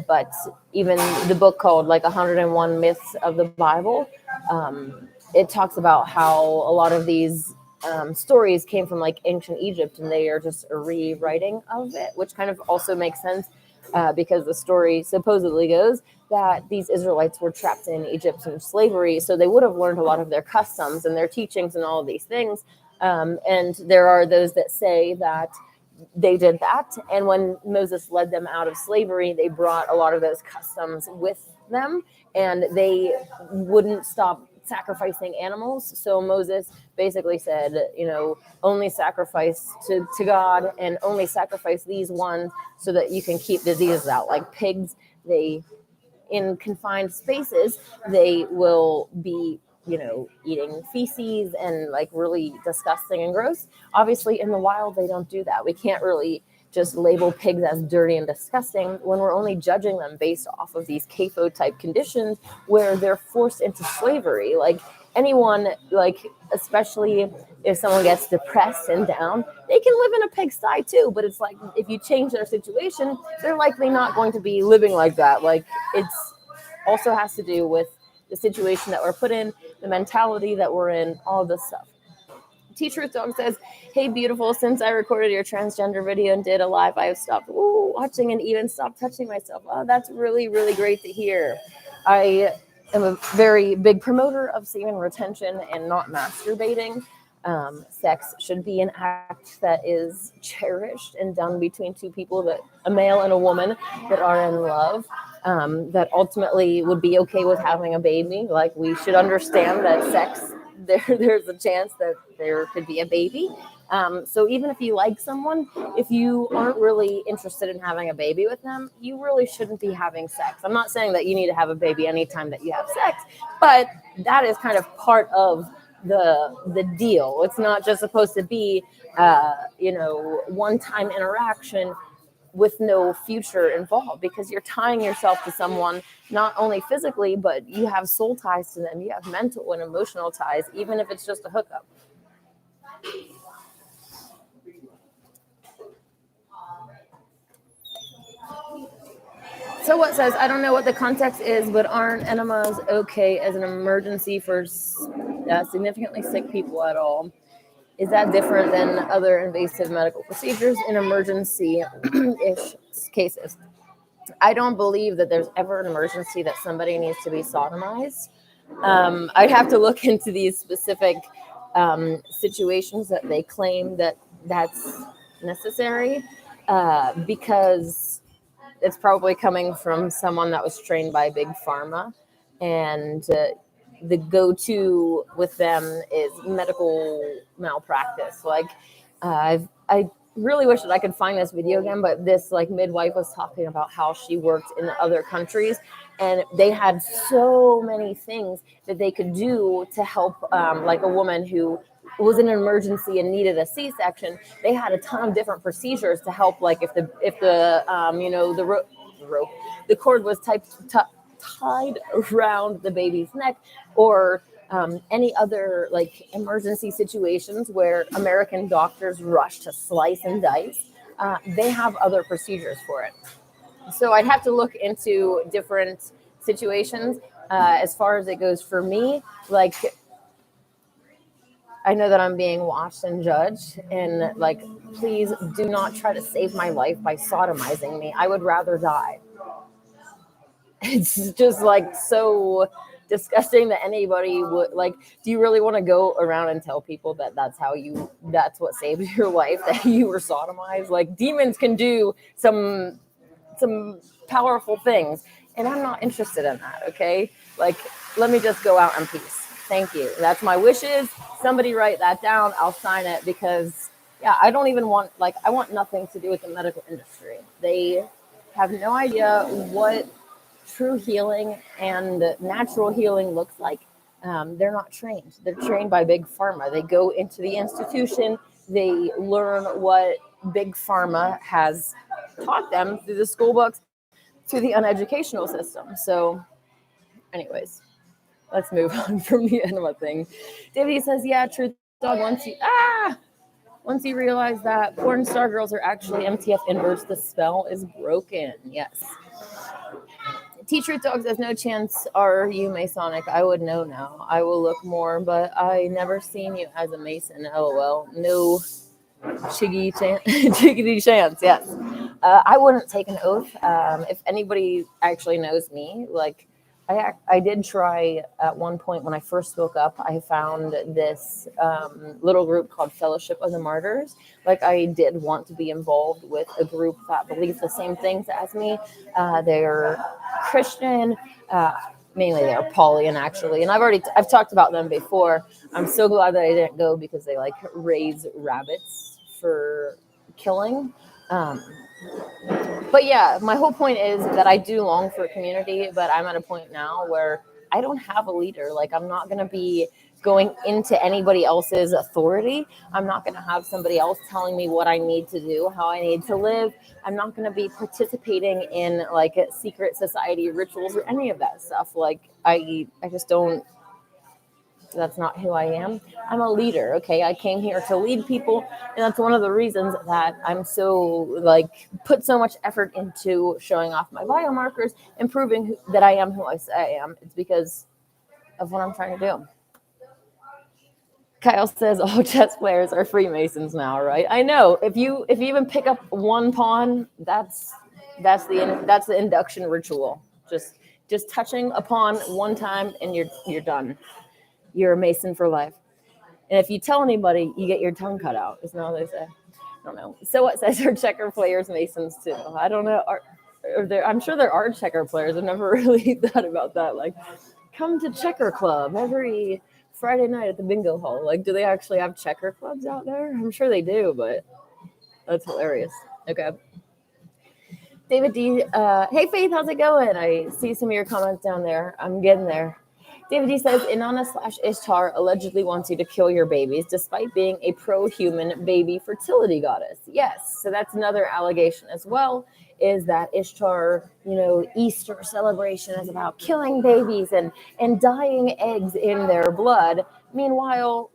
but even the book called 101 Myths of the Bible, it talks about how a lot of these stories came from ancient Egypt, and they are just a rewriting of it, which kind of also makes sense because the story supposedly goes that these Israelites were trapped in Egyptian slavery, so they would have learned a lot of their customs and their teachings and all of these things. And there are those that say that they did that, and when Moses led them out of slavery, they brought a lot of those customs with them, and they wouldn't stop sacrificing animals. So Moses basically said, only sacrifice to God, and only sacrifice these ones so that you can keep diseases out. Like pigs, they, in confined spaces, they will be, eating feces and really disgusting and gross. Obviously in the wild, they don't do that. We can't really just label pigs as dirty and disgusting when we're only judging them based off of these CAFO type conditions where they're forced into slavery. Like anyone, like especially if someone gets depressed and down, they can live in a pigsty too. But it's like if you change their situation, they're likely not going to be living like that. Like it's also has to do with the situation that we're put in, the mentality that we're in, all this stuff. T-Truth Dog says, hey, beautiful, since I recorded your transgender video and did a live, I have stopped watching and even stopped touching myself. Oh, that's really, really great to hear. I am a very big promoter of semen retention and not masturbating. Sex should be an act that is cherished and done between two people, that a male and a woman that are in love, that ultimately would be okay with having a baby. Like we should understand that sex, there's a chance that there could be a baby. So even if you like someone, if you aren't really interested in having a baby with them, you really shouldn't be having sex. I'm not saying that you need to have a baby anytime that you have sex, but that is kind of part of the deal. It's not just supposed to be, one-time interaction with no future involved, because you're tying yourself to someone not only physically, but you have soul ties to them. You have mental and emotional ties, even if it's just a hookup. So what says, I don't know what the context is, but aren't enemas okay as an emergency for significantly sick people at all? Is that different than other invasive medical procedures in emergency-ish cases? I don't believe that there's ever an emergency that somebody needs to be sodomized. I'd have to look into these specific situations that they claim that that's necessary, because it's probably coming from someone that was trained by Big Pharma, and the go-to with them is medical malpractice. Like I really wish that I could find this video again, but this like midwife was talking about how she worked in other countries, and they had so many things that they could do to help, like a woman who was in an emergency and needed a C-section. They had a ton of different procedures to help, like if the the cord was tied around the baby's neck, or any other like emergency situations where American doctors rush to slice and dice. They have other procedures for it. So I'd have to look into different situations. As far as it goes for me, like I know that I'm being watched and judged, and like, please do not try to save my life by sodomizing me. I would rather die. It's just like so disgusting that anybody would like. Do you really want to go around and tell people that that's what saved your life, that you were sodomized? Like demons can do some powerful things, and I'm not interested in that. Okay, like let me just go out in peace. Thank you. That's my wishes. Somebody write that down. I'll sign it, because I don't even want, like, I want nothing to do with the medical industry. They have no idea what true healing and natural healing looks like. They're not trained. They're trained by Big Pharma. They go into the institution. They learn what Big Pharma has taught them through the school books, through the uneducational system. So anyways, let's move on from the enema thing. David says, yeah, Truth Dog, once you realize that porn star girls are actually MTF inverts, the spell is broken. Yes. T-Truth Dog says, no chance are you Masonic. I would know now. I will look more, but I never seen you as a Mason. LOL. No chiggity chance. Yes. I wouldn't take an oath. If anybody actually knows me, like I did try at one point when I first woke up. I found this little group called Fellowship of the Martyrs. Like I did want to be involved with a group that believes the same things as me. They're Christian. Mainly they're Paulian, actually, and I've talked about them before. I'm so glad that I didn't go, because they like raise rabbits for killing. But yeah, my whole point is that I do long for a community, but I'm at a point now where I don't have a leader. Like I'm not going to be going into anybody else's authority. I'm not going to have somebody else telling me what I need to do, how I need to live. I'm not going to be participating in like secret society rituals or any of that stuff. Like I just don't. That's not who I am. I'm a leader. Okay, I came here to lead people, and that's one of the reasons that I'm so like put so much effort into showing off my biomarkers and proving that I am who I say I am. It's because of what I'm trying to do. Kyle says all chess players are Freemasons now, right? I know. If you even pick up one pawn, that's the induction ritual. Just touching a pawn one time and you're done. You're a Mason for life. And if you tell anybody, you get your tongue cut out. Isn't that what they say? I don't know. So what says are checker players Masons too? I don't know. I'm sure there are checker players. I've never really thought about that. Like, come to checker club every Friday night at the bingo hall. Like, do they actually have checker clubs out there? I'm sure they do, but that's hilarious. Okay. David D. Hey, Faith, how's it going? I see some of your comments down there. I'm getting there. David D says, Inanna/Ishtar allegedly wants you to kill your babies despite being a pro-human baby fertility goddess. Yes, so that's another allegation as well, is that Ishtar, Easter celebration is about killing babies and dyeing eggs in their blood. Meanwhile,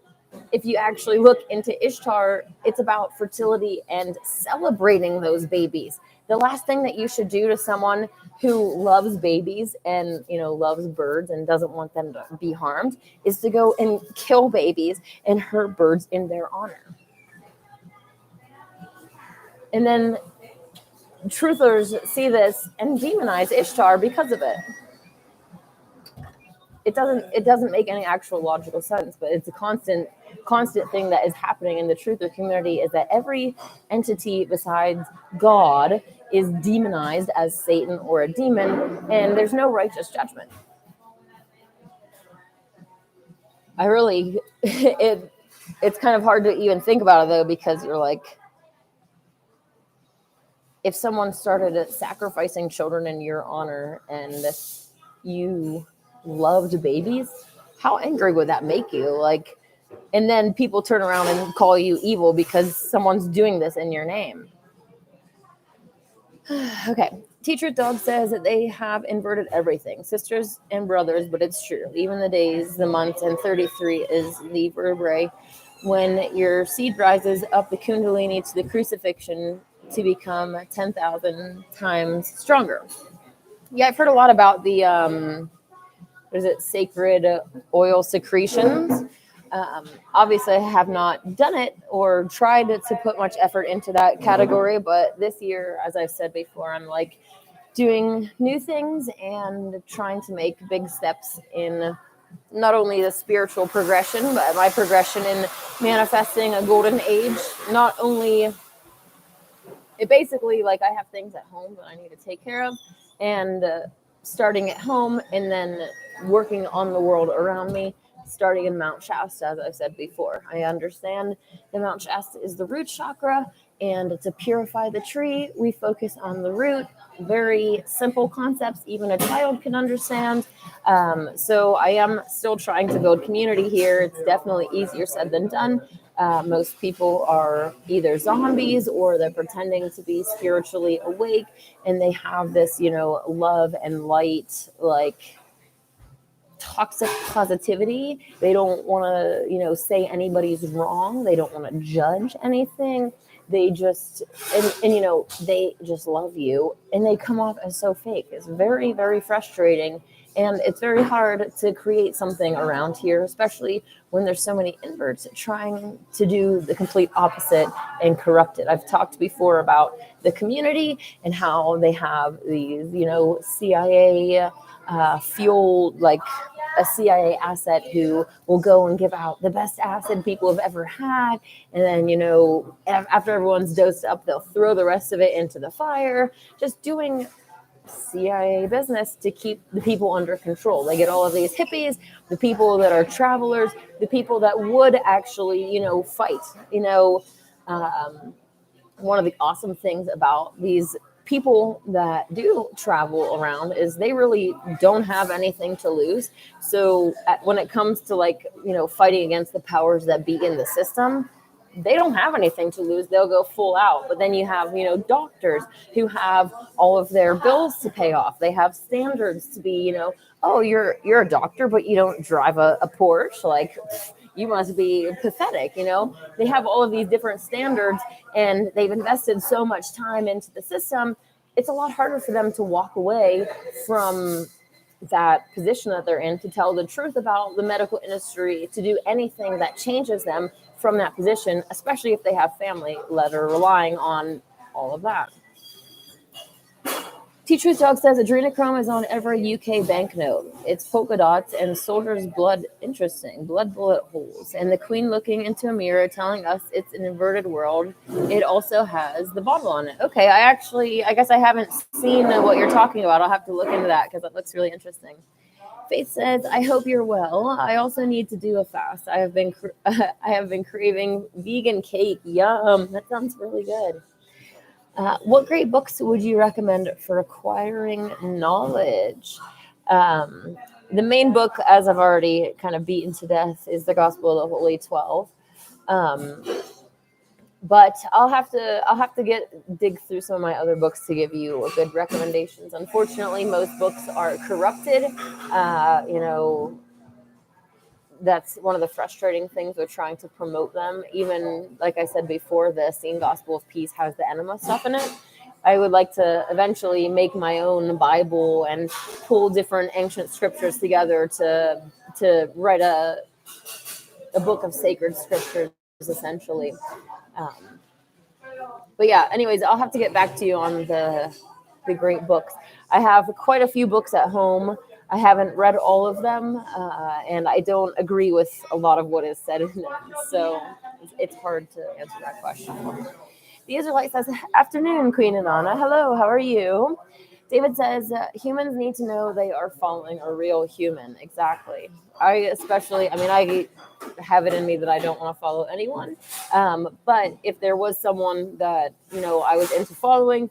if you actually look into Ishtar, it's about fertility and celebrating those babies. The last thing that you should do to someone who loves babies and loves birds and doesn't want them to be harmed is to go and kill babies and hurt birds in their honor. And then truthers see this and demonize Ishtar because of it. It doesn't make any actual logical sense, but it's a constant thing that is happening in the truther community, is that every entity besides God is demonized as Satan or a demon, and there's no righteous judgment. It's kind of hard to even think about it though, because you're like, if someone started sacrificing children in your honor and you loved babies, how angry would that make you? Like, and then people turn around and call you evil because someone's doing this in your name. Okay. Teacher Dog says that they have inverted everything, sisters and brothers, but it's true. Even the days, the months, and 33 is the vertebrae. When your seed rises up the kundalini to the crucifixion to become 10,000 times stronger. Yeah, I've heard a lot about the sacred oil secretions. Obviously, I have not done it or tried to put much effort into that category, but this year, as I've said before, I'm like doing new things and trying to make big steps in not only the spiritual progression, but my progression in manifesting a golden age. Not only, it basically, like, I have things at home that I need to take care of, and starting at home and then working on the world around me, starting in Mount Shasta, as I've said before. I understand that Mount Shasta is the root chakra, and to purify the tree, we focus on the root. Very simple concepts, even a child can understand. So I am still trying to build community here. It's definitely easier said than done. Most people are either zombies or they're pretending to be spiritually awake, and they have this, love and light, like, toxic positivity. They don't want to, say anybody's wrong. They don't want to judge anything. They just, and they just love you, and they come off as so fake. It's very, very frustrating. And it's very hard to create something around here, especially when there's so many inverts trying to do the complete opposite and corrupt it. I've talked before about the community and how they have these, CIA fuel, like a CIA asset who will go and give out the best acid people have ever had. And then, after everyone's dosed up, they'll throw the rest of it into the fire, just doing CIA business to keep the people under control. They get all of these hippies, the people that are travelers, the people that would actually, fight. One of the awesome things about these people that do travel around is they really don't have anything to lose. So when it comes to like, fighting against the powers that be in the system, they don't have anything to lose. They'll go full out. But then you have, doctors who have all of their bills to pay off. They have standards to be, oh, you're a doctor, but you don't drive a Porsche. Like, you must be pathetic. They have all of these different standards, and they've invested so much time into the system. It's a lot harder for them to walk away from that position that they're in, to tell the truth about the medical industry, to do anything that changes them from that position, especially if they have family that are relying on all of that. T-Truth Dog says adrenochrome is on every UK banknote. It's polka dots and soldier's blood. Interesting. Blood bullet holes. And the queen looking into a mirror telling us it's an inverted world. It also has the bottle on it. Okay, I guess I haven't seen what you're talking about. I'll have to look into that because it looks really interesting. Faith says, I hope you're well. I also need to do a fast. I have been craving vegan cake. Yum. That sounds really good. What great books would you recommend for acquiring knowledge? The main book, as I've already kind of beaten to death, is the Gospel of the Holy 12. But I'll have to dig through some of my other books to give you good recommendations. Unfortunately, most books are corrupted. That's one of the frustrating things with trying to promote them. Even, like I said before, the Scene Gospel of Peace has the enema stuff in it. I would like to eventually make my own Bible and pull different ancient scriptures together to write a book of sacred scriptures, essentially. But yeah, anyways, I'll have to get back to you on the great books. I have quite a few books at home. I haven't read all of them, and I don't agree with a lot of what is said in them. So it's hard to answer that question. The Israelite says, afternoon, Queen Inanna. Hello, how are you? David says, humans need to know they are following a real human. Exactly. I have it in me that I don't want to follow anyone. But if there was someone that, I was into following,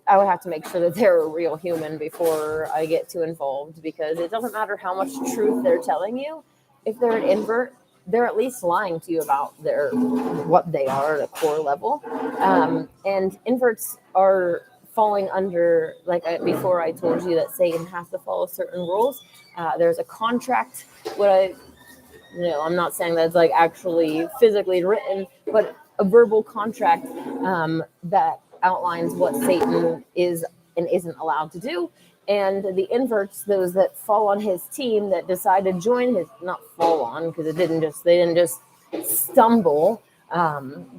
I would have to make sure that they're a real human before I get too involved, because it doesn't matter how much truth they're telling you. If they're an invert, they're at least lying to you about what they are at a core level. And inverts are falling under, before I told you that Satan has to follow certain rules. There's a contract. I'm not saying that it's like actually physically written, but a verbal contract that outlines what Satan is and isn't allowed to do. And the inverts, those that fall on his team, that decide to join his, not fall on, because they didn't just stumble.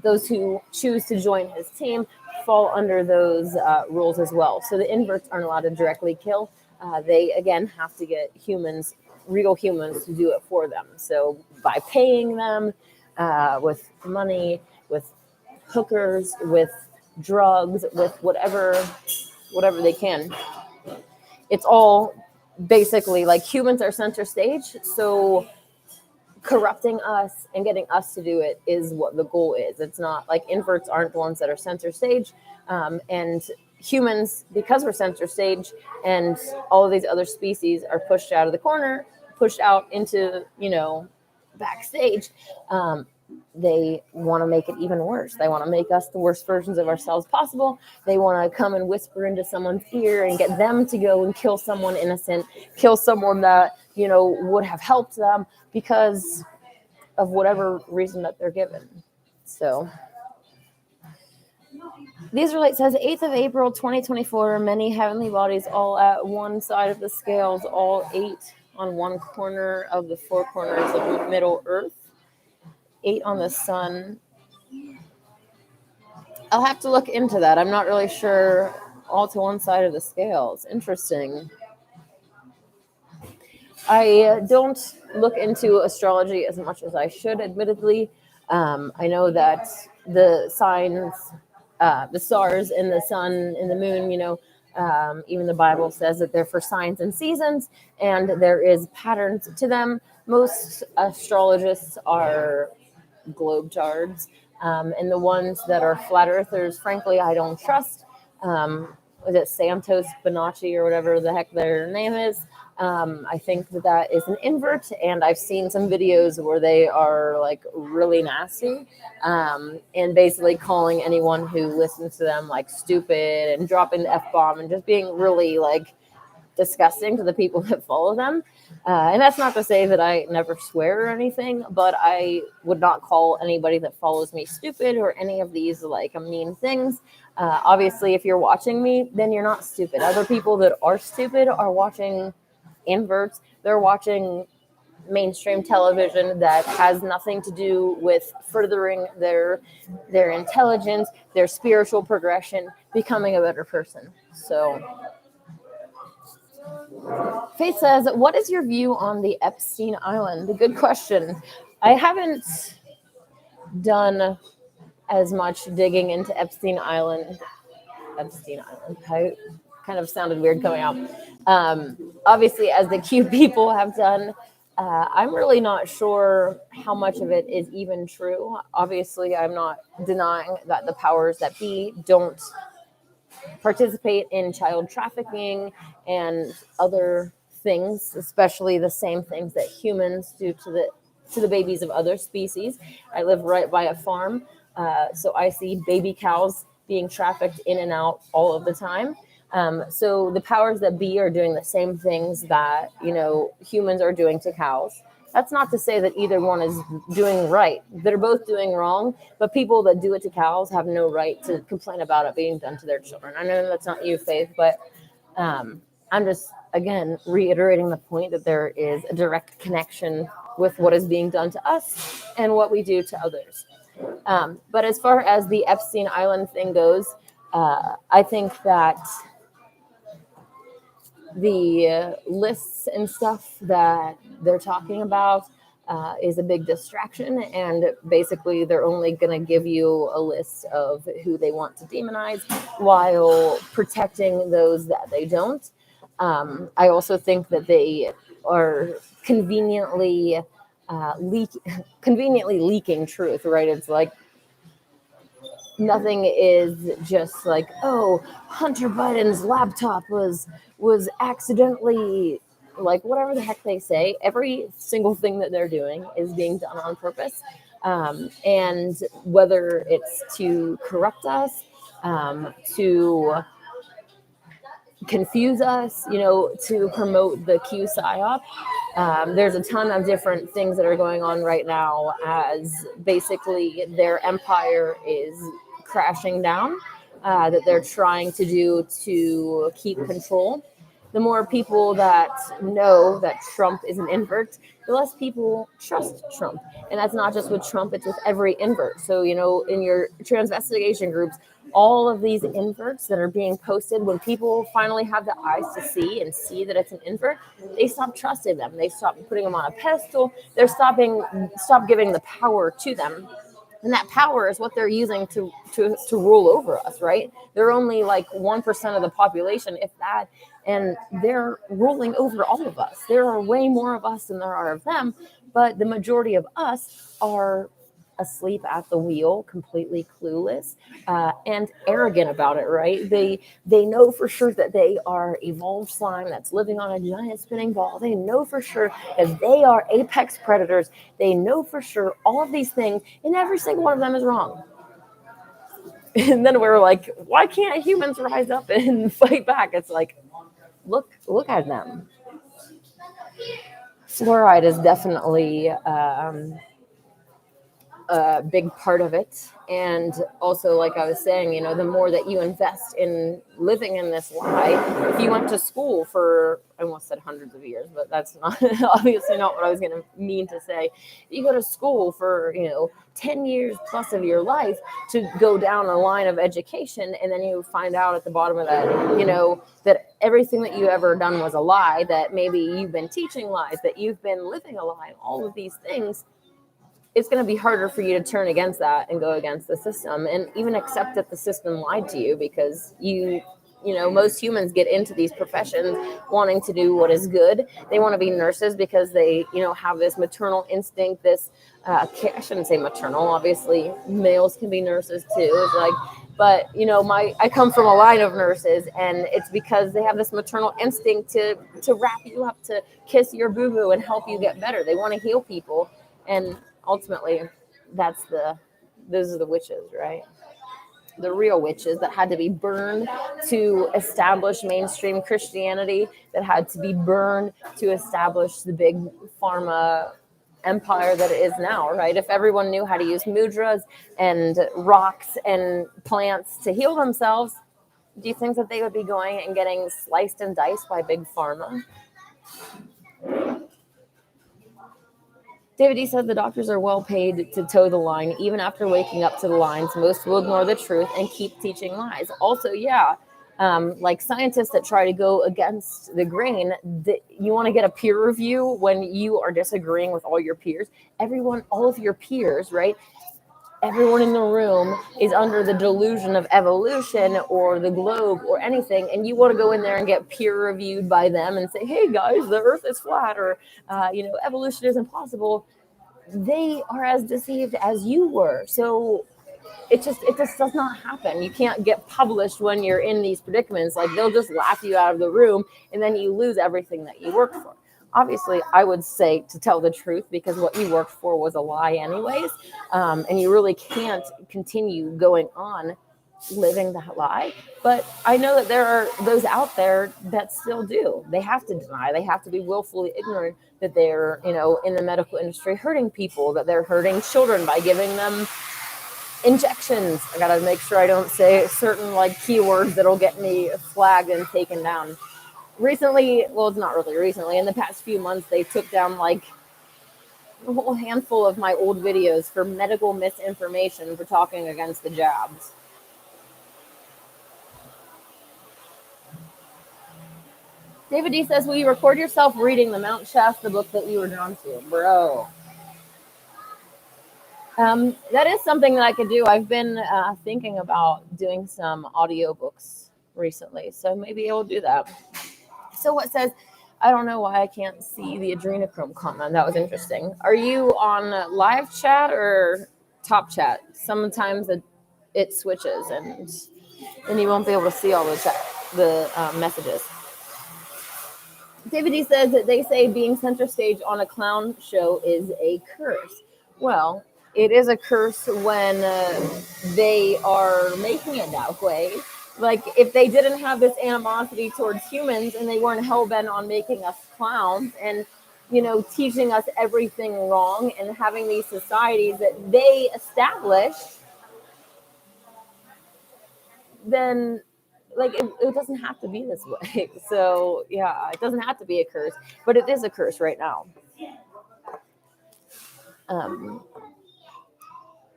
Those who choose to join his team fall under those rules as well. So the inverts aren't allowed to directly kill. They, again, have to get real humans to do it for them. So by paying them with money, with hookers, with drugs, with whatever they can. It's all basically like humans are center stage. So corrupting us and getting us to do it is what the goal is. It's not like inverts aren't the ones that are center stage. And humans, because we're center stage and all of these other species are pushed out of the corner, pushed out into, backstage, they want to make it even worse. They want to make us the worst versions of ourselves possible. They want to come and whisper into someone's ear and get them to go and kill someone innocent, kill someone that, would have helped them because of whatever reason that they're given. So the Israelite says 8th of April, 2024, many heavenly bodies all at one side of the scales, all 8 on one corner of the 4 corners of the middle earth. 8 on the sun. I'll have to look into that. I'm not really sure. All to one side of the scales. Interesting. I don't look into astrology as much as I should, admittedly. I know that the signs, the stars and the sun and the moon, even the Bible says that they're for signs and seasons, and there is patterns to them. Most astrologists are globetards, and the ones that are flat earthers, frankly, I don't trust. was it Santos Bonacci or whatever the heck their name is. I think that is an invert, and I've seen some videos where they are like really nasty, and basically calling anyone who listens to them like stupid and dropping the F-bomb and just being really like disgusting to the people that follow them. And that's not to say that I never swear or anything, but I would not call anybody that follows me stupid or any of these like mean things. Obviously, if you're watching me, then you're not stupid. Other people that are stupid are watching inverts. They're watching mainstream television that has nothing to do with furthering their intelligence, their spiritual progression, becoming a better person. So Faith says, what is your view on the Epstein Island? Good question. I haven't done as much digging into Epstein Island. I kind of sounded weird coming out. Obviously, as the Q people have done, I'm really not sure how much of it is even true. Obviously, I'm not denying that the powers that be don't participate in child trafficking and other things, especially the same things that humans do to the babies of other species. I live right by a farm, so I see baby cows being trafficked in and out all of the time. So the powers that be are doing the same things that humans are doing to cows. That's not to say that either one is doing right. They're both doing wrong, but people that do it to cows have no right to complain about it being done to their children. I know that's not you, Faith, but I'm just, again, reiterating the point that there is a direct connection with what is being done to us and what we do to others. But as far as the Epstein Island thing goes, I think that the lists and stuff that they're talking about is a big distraction, and basically they're only going to give you a list of who they want to demonize while protecting those that they don't. I also think that they are conveniently leaking truth, right? It's like nothing is just like, oh, Hunter Biden's laptop was accidentally, like, whatever the heck they say. Every single thing that they're doing is being done on purpose. And whether it's to corrupt us, to confuse us, to promote the Q psyop. There's a ton of different things that are going on right now as basically their empire is crashing down, that they're trying to do to keep control. The more people that know that Trump is an invert, the less people trust Trump. And that's not just with Trump, it's with every invert. So, in your transvestigation groups, all of these inverts that are being posted, when people finally have the eyes to see and see that it's an invert, they stop trusting them. They stop putting them on a pedestal. They're stop giving the power to them. And that power is what they're using to rule over us, right? They're only like 1% of the population, if that, and they're ruling over all of us. There are way more of us than there are of them, but the majority of us are asleep at the wheel, completely clueless, and arrogant about it, right? They know for sure that they are evolved slime that's living on a giant spinning ball. They know for sure that they are apex predators. They know for sure all of these things, and every single one of them is wrong. And then we're like, why can't humans rise up and fight back? It's like, look at them. Fluoride is definitely a big part of it. And also, like I was saying, the more that you invest in living in this lie, if you went to school for, I almost said hundreds of years, but that's not obviously not what I was going to mean to say. You go to school for, 10 years plus of your life to go down a line of education, and then you find out at the bottom of that, that everything that you ever done was a lie, that maybe you've been teaching lies, that you've been living a lie, all of these things. It's going to be harder for you to turn against that and go against the system and even accept that the system lied to you, because most humans get into these professions wanting to do what is good. They want to be nurses because they, have this maternal instinct, this, I shouldn't say maternal, obviously males can be nurses too. It's like, But I come from a line of nurses, and it's because they have this maternal instinct to wrap you up, to kiss your boo-boo and help you get better. They want to heal people, and ultimately those are the witches, right? The real witches that had to be burned to establish mainstream Christianity, that had to be burned to establish the big pharma empire that it is now, right? If everyone knew how to use mudras and rocks and plants to heal themselves, do you think that they would be going and getting sliced and diced by big pharma? David D says the doctors are well paid to toe the line. Even after waking up to the lines, most will ignore the truth and keep teaching lies. Also, yeah, like scientists that try to go against the grain, you want to get a peer review when you are disagreeing with all your peers. All of your peers, right? Everyone in the room is under the delusion of evolution or the globe or anything, and you want to go in there and get peer reviewed by them and say, hey guys, the earth is flat, or evolution is impossible. They are as deceived as you were. So it just does not happen. You can't get published when you're in these predicaments. Like, they'll just laugh you out of the room, and then you lose everything that you worked for. Obviously, I would say to tell the truth, because what you worked for was a lie anyways, and you really can't continue going on living that lie. But I know that there are those out there that still do. They have to deny. They have to be willfully ignorant that they're, in the medical industry hurting people, that they're hurting children by giving them injections. I gotta make sure I don't say certain keywords that'll get me flagged and taken down. Recently, well, it's not really recently, in the past few months, they took down a whole handful of my old videos for medical misinformation for talking against the jabs. David D says, will you record yourself reading the Mount Shasta, the book that you were drawn to? Bro. That is something that I could do. I've been thinking about doing some audiobooks recently, so maybe I will do that. So what says, I don't know why I can't see the adrenochrome comment. That was interesting. Are you on live chat or top chat? Sometimes it switches, and you won't be able to see all the messages. David D says that they say being center stage on a clown show is a curse. Well, it is a curse when they are making it that way. Like, if they didn't have this animosity towards humans and they weren't hell-bent on making us clowns and, teaching us everything wrong and having these societies that they established, then it doesn't have to be this way. So yeah, it doesn't have to be a curse, but it is a curse right now.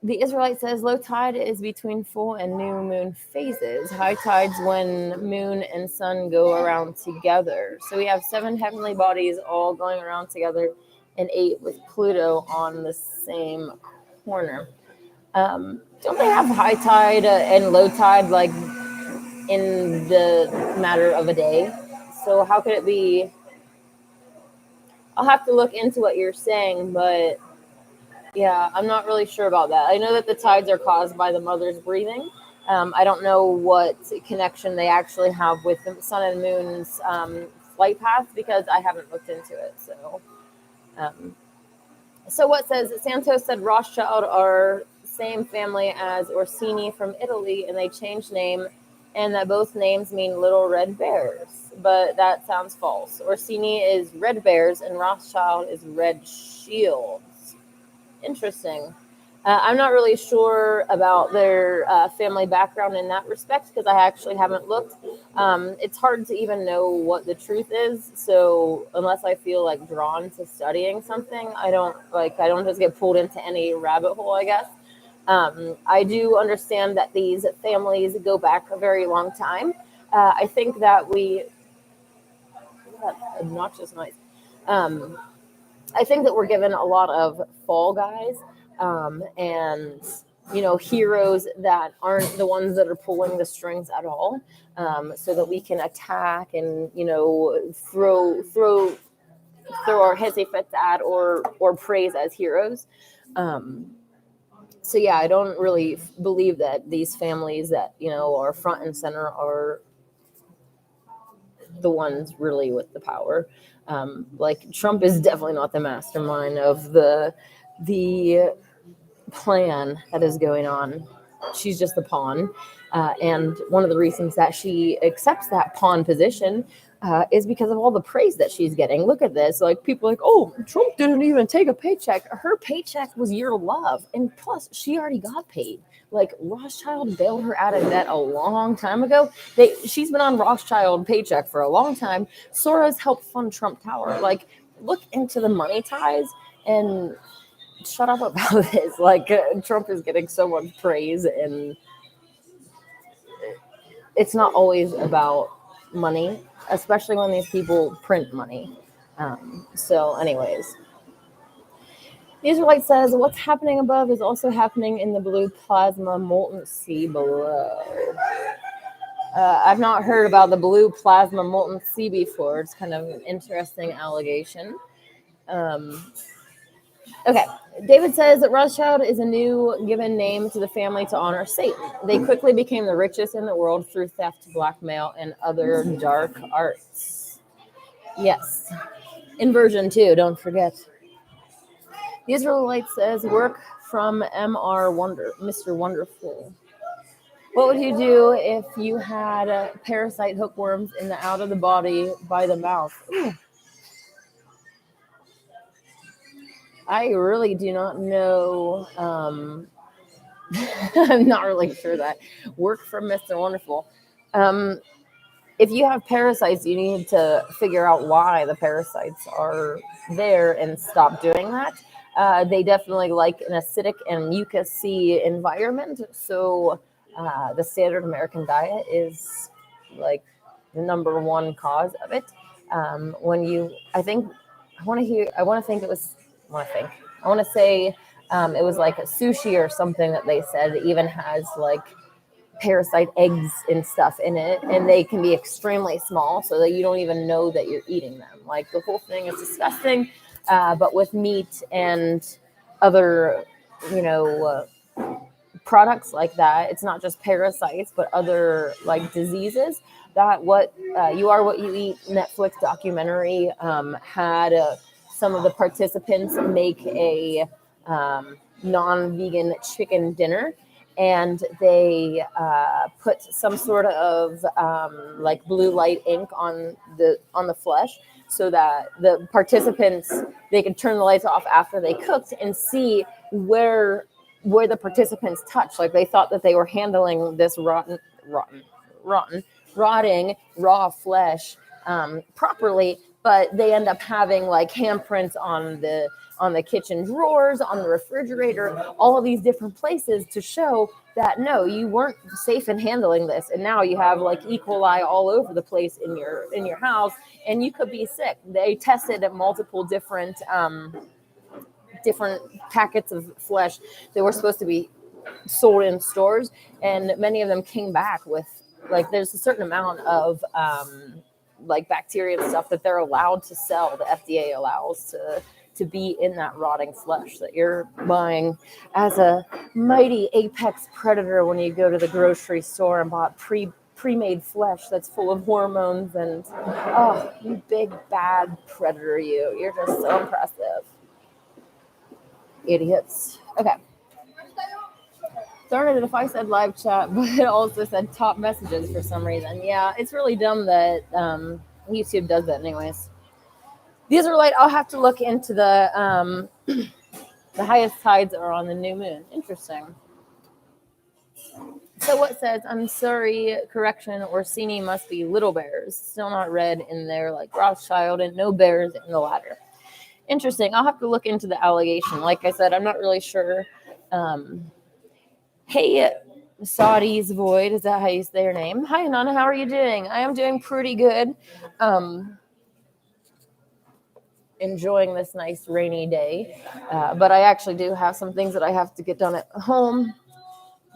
The Israelite says low tide is between full and new moon phases. High tide's when moon and sun go around together. So we have 7 heavenly bodies all going around together, and 8 with Pluto on the same corner. Don't they have high tide and low tide in the matter of a day? So how could it be? I'll have to look into what you're saying, but yeah, I'm not really sure about that. I know that the tides are caused by the mother's breathing. I don't know what connection they actually have with the sun and moon's flight path, because I haven't looked into it. So what says, Santos said Rothschild are same family as Orsini from Italy, and they changed name, and that both names mean little red bears. But that sounds false. Orsini is red bears, and Rothschild is red shields. Interesting. I'm not really sure about their family background in that respect, because I actually haven't looked. It's hard to even know what the truth is. So unless I feel drawn to studying something, I don't just get pulled into any rabbit hole, I guess. I do understand that these families go back a very long time. I think that that obnoxious noise. I think that we're given a lot of fall guys, and heroes that aren't the ones that are pulling the strings at all, so that we can attack and throw our hissy fits at or praise as heroes. So yeah, I don't really believe that these families that, are front and center are the ones really with the power. Like Trump is definitely not the mastermind of the plan that is going on. She's just the pawn. And one of the reasons that she accepts that pawn position is because of all the praise that she's getting. Look at this. Like, people are like, oh, Trump didn't even take a paycheck. Her paycheck was your love. And plus, she already got paid. Like, Rothschild bailed her out of debt a long time ago. She's been on Rothschild paycheck for a long time. Soros helped fund Trump Tower. Like, look into the money ties and shut up about this. Like, Trump is getting so much praise, and it's not always about money, especially when these people print money. So anyways, the Israelite says, what's happening above is also happening in the blue plasma molten sea below. I've not heard about the blue plasma molten sea before. It's kind of an interesting allegation. Okay. David says that Rothschild is a new given name to the family to honor Satan. They quickly became the richest in the world through theft, blackmail, and other dark arts. Yes. Inversion too, don't forget. The Israelite says, work from Mr. Wonderful. What would you do if you had parasite hookworms in the out of the body by the mouth? Ooh. I really do not know. I'm not really sure that. Work for Mr. Wonderful. If you have parasites, you need to figure out why the parasites are there and stop doing that. They definitely like an acidic and mucousy environment. So the standard American diet is like the number one cause of it. I want to say it was like a sushi or something that they said even has like parasite eggs and stuff in it, and they can be extremely small so that you don't even know that you're eating them. Like, the whole thing is disgusting. But with meat and other, products like that, it's not just parasites, but other like diseases. That what You Are What You Eat Netflix documentary had some of the participants make a non-vegan chicken dinner, and they put some sort of like blue light ink on the flesh, so that the participants, they could turn the lights off after they cooked and see where the participants touched. Like, they thought that they were handling this rotting raw flesh properly, but they end up having like handprints on the kitchen drawers, on the refrigerator, all of these different places to show that no, you weren't safe in handling this, and now you have like E. coli all over the place in your house, and you could be sick. They tested at multiple different packets of flesh that were supposed to be sold in stores, and many of them came back with like, there's a certain amount of like bacteria and stuff that they're allowed to sell, the FDA allows to be in that rotting flesh that you're buying as a mighty apex predator when you go to the grocery store and bought pre-made flesh that's full of hormones. And oh, you big bad predator, you're just so impressive. Idiots. Okay. Darn it if I said live chat, but it also said top messages for some reason. Yeah, it's really dumb that YouTube does that anyways. The Israelite, I'll have to look into the the highest tides are on the new moon. Interesting. So what says, I'm sorry, correction, Orsini must be little bears. Still not read in there, like Rothschild, and no bears in the ladder. Interesting. I'll have to look into the allegation. Like I said, I'm not really sure. Hey, Saudi's Void, is that how you say your name? Hi, Nana, how are you doing? I am doing pretty good. Enjoying this nice rainy day. But I actually do have some things that I have to get done at home.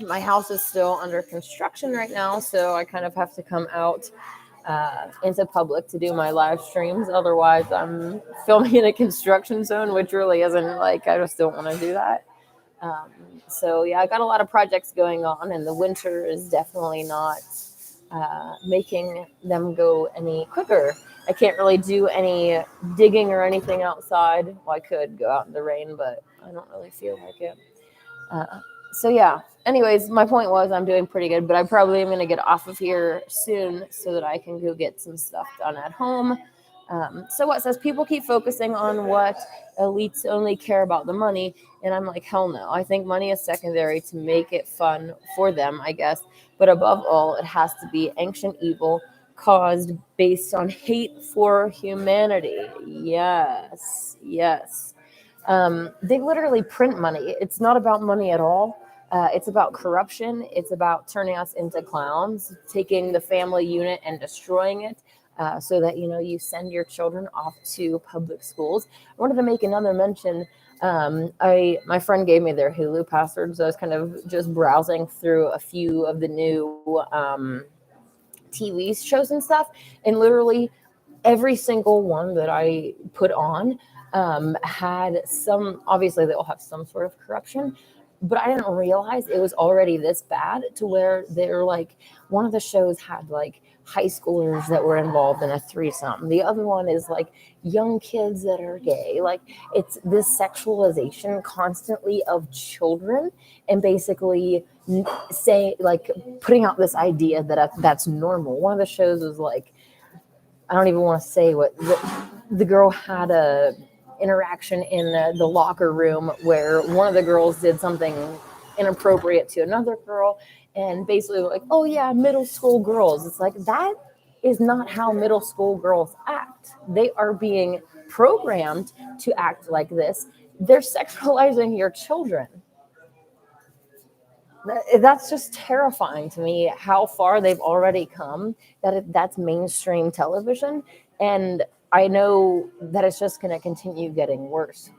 My house is still under construction right now, so I kind of have to come out into public to do my live streams. Otherwise, I'm filming in a construction zone, which really isn't like, I just don't want to do that. So yeah, I got a lot of projects going on, and the winter is definitely not making them go any quicker. I can't really do any digging or anything outside. Well, I could go out in the rain, but I don't really feel like it. So yeah. Anyways, my point was I'm doing pretty good, but I probably am going to get off of here soon so that I can go get some stuff done at home. So what says people keep focusing on what elites only care about the money, and I'm like, hell no. I think money is secondary to make it fun for them, I guess. But above all, it has to be ancient evil caused based on hate for humanity. Yes, yes. They literally print money. It's not about money at all. It's about corruption. It's about turning us into clowns, taking the family unit and destroying it. So that you send your children off to public schools. I wanted to make another mention. My friend gave me their Hulu password, so I was kind of just browsing through a few of the new TV shows and stuff, and literally every single one that I put on had some. Obviously, they all have some sort of corruption, but I didn't realize it was already this bad to where they're like, one of the shows had like high schoolers that were involved in a threesome. The other one is like young kids that are gay. Like, it's this sexualization constantly of children, and basically putting out this idea that that's normal. One of the shows was like, I don't even want to say what the girl had a interaction in the locker room where one of the girls did something inappropriate to another girl, and basically like, oh yeah, middle school girls. It's like, that is not how middle school girls act. They are being programmed to act like this. They're sexualizing your children. That's just terrifying to me, how far they've already come, that's mainstream television, and I know that it's just going to continue getting worse.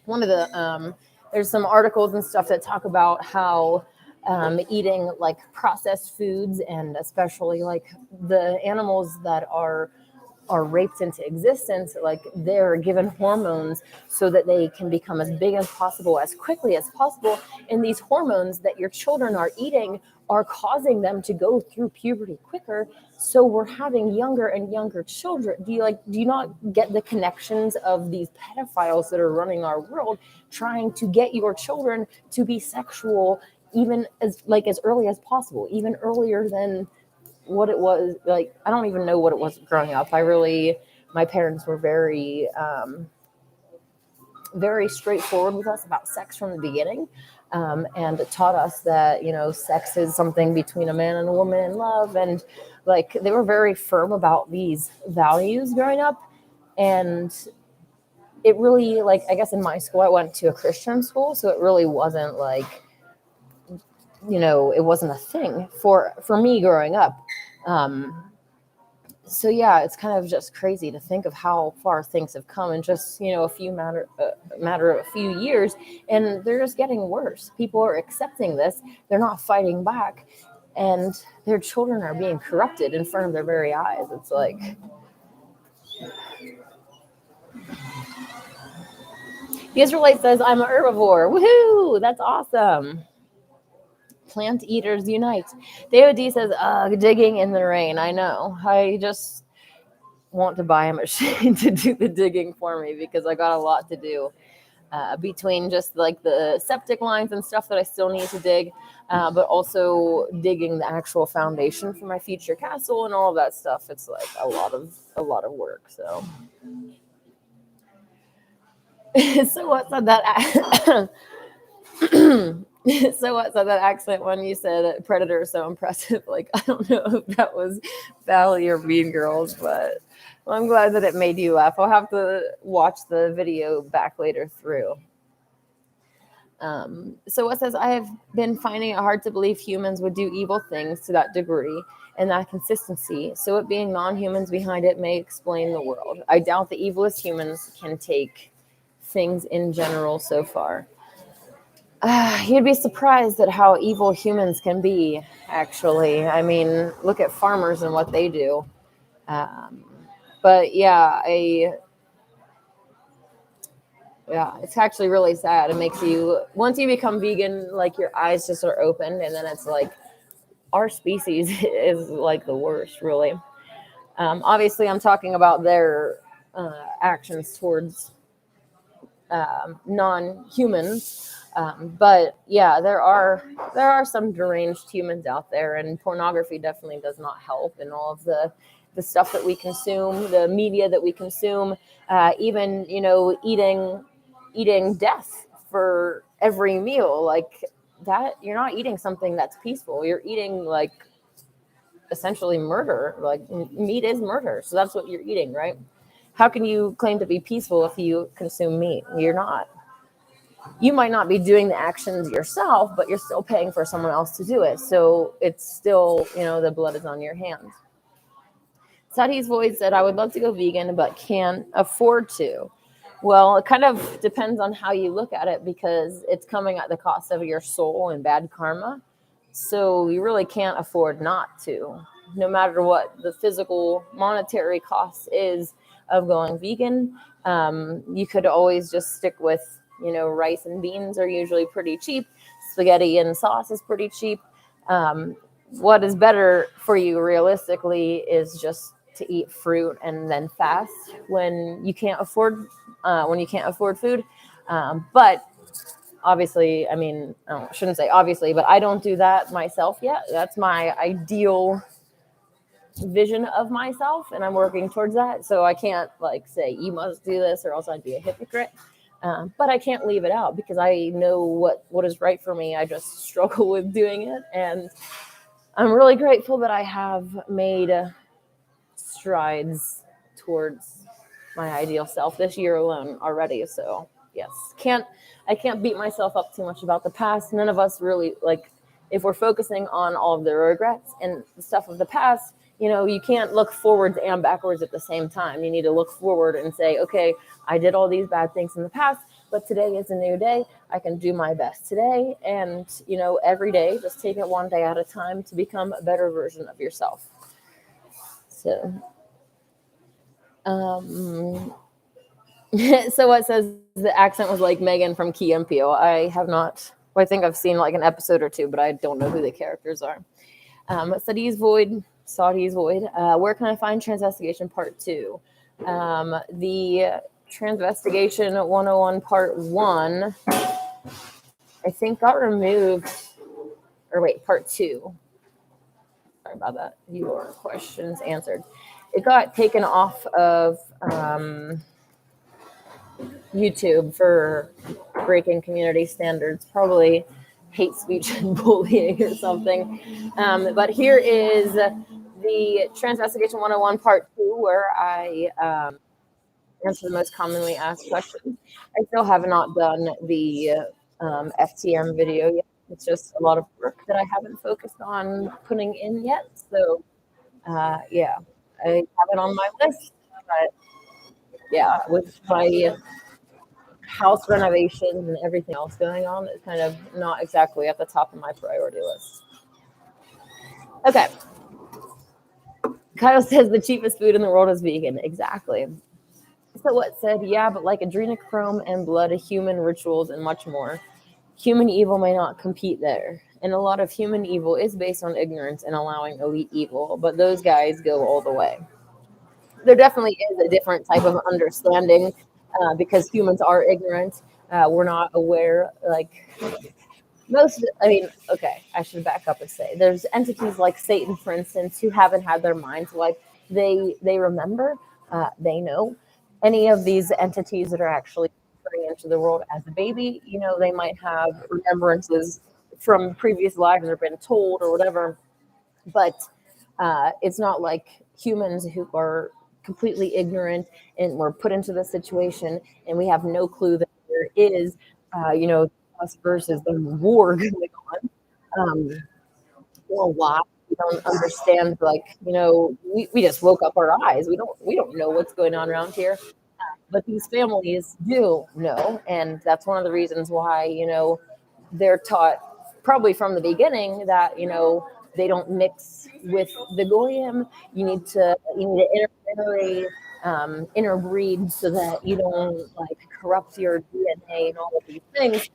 One of the there's some articles and stuff that talk about how eating like processed foods, and especially like the animals that are raped into existence, like they're given hormones so that they can become as big as possible, as quickly as possible. And these hormones that your children are eating are causing them to go through puberty quicker. So we're having younger and younger children. Do you not get the connections of these pedophiles that are running our world, trying to get your children to be sexual even as early as possible, even earlier than what it was? Like, I don't even know what it was growing up. My parents were very very straightforward with us about sex from the beginning, and taught us that sex is something between a man and a woman in love, and like they were very firm about these values growing up. And it really, like, I guess in my school, I went to a Christian school, so it really wasn't like, it wasn't a thing for me growing up. So yeah, it's kind of just crazy to think of how far things have come in just a few matter of a few years, and they're just getting worse. People are accepting this; they're not fighting back, and their children are being corrupted in front of their very eyes. It's like, the Israelite says, "I'm an herbivore." Woohoo! That's awesome. Plant eaters unite. DOD says, digging in the rain. I know. I just want to buy a machine to do the digging for me, because I got a lot to do between just like the septic lines and stuff that I still need to dig, but also digging the actual foundation for my future castle and all of that stuff. It's like a lot of work. So, so what said that? So what said that accent when you said Predator is so impressive? Like, I don't know if that was Valley or Mean Girls, but I'm glad that it made you laugh. I'll have to watch the video back later through. So what says, I have been finding it hard to believe humans would do evil things to that degree and that consistency. So it being non-humans behind it may explain the world. I doubt the evilest humans can take things in general so far. You'd be surprised at how evil humans can be, actually. I mean, look at farmers and what they do. But yeah, Yeah, it's actually really sad. It makes you, once you become vegan, like your eyes just are opened, and then it's like our species is like the worst, really. Obviously, I'm talking about their actions towards non-humans, but yeah, there are some deranged humans out there, and pornography definitely does not help. And all of the stuff that we consume, the media that we consume, even eating death for every meal, like that. You're not eating something that's peaceful. You're eating like essentially murder. Like meat is murder, so that's what you're eating, right? How can you claim to be peaceful if you consume meat? You're not. You might not be doing the actions yourself, but you're still paying for someone else to do it. So it's still, the blood is on your hands. Sadi's voice said, I would love to go vegan, but can't afford to. Well, it kind of depends on how you look at it, because it's coming at the cost of your soul and bad karma. So you really can't afford not to, no matter what the physical monetary cost is of going vegan. You could always just stick with, rice and beans are usually pretty cheap. Spaghetti and sauce is pretty cheap. What is better for you realistically is just to eat fruit and then fast when you can't afford food. But obviously, I shouldn't say obviously, but I don't do that myself yet. That's my ideal vision of myself, and I'm working towards that. So I can't say you must do this or else I'd be a hypocrite. But I can't leave it out because I know what is right for me. I just struggle with doing it, and I'm really grateful that I have made strides towards my ideal self this year alone already. So yes, I can't beat myself up too much about the past. None of us really, if we're focusing on all of the regrets and the stuff of the past, you can't look forwards and backwards at the same time. You need to look forward and say, okay, I did all these bad things in the past, but today is a new day. I can do my best today. And, every day, just take it one day at a time to become a better version of yourself. So, so it says the accent was like Megan from Key and Peele. I have not, I think I've seen an episode or two, but I don't know who the characters are. Saudi's Void. Where can I find Transvestigation Part 2? The Transvestigation 101 Part 1, I think got removed, or wait, Part 2. Sorry about that. Your questions answered. It got taken off of YouTube for breaking community standards, probably hate speech and bullying or something. But here is the Transvestigation 101 Part 2, where I answer the most commonly asked questions. I still have not done the FTM video yet. It's just a lot of work that I haven't focused on putting in yet. So, yeah, I have it on my list. But, yeah, with my house renovations and everything else going on, it's kind of not exactly at the top of my priority list. Okay. Kyle says the cheapest food in the world is vegan. Exactly. So what said, yeah, but like adrenochrome and blood, human rituals, and much more. Human evil may not compete there. And a lot of human evil is based on ignorance and allowing elite evil, but those guys go all the way. There definitely is a different type of understanding because humans are ignorant. We're not aware, okay, I should back up and say there's entities like Satan, for instance, who haven't had their minds wiped. They remember, they know. Any of these entities that are actually coming into the world as a baby, they might have remembrances from previous lives or been told or whatever, but it's not like humans who are completely ignorant and we're put into this situation and we have no clue that there is, us versus the war going on. Or why we don't understand, we just woke up our eyes. We don't know what's going on around here. But these families do know, and that's one of the reasons why, they're taught probably from the beginning that, they don't mix with the goyim. You need to intermarry interbreed so that you don't like corrupt your DNA and all of these things.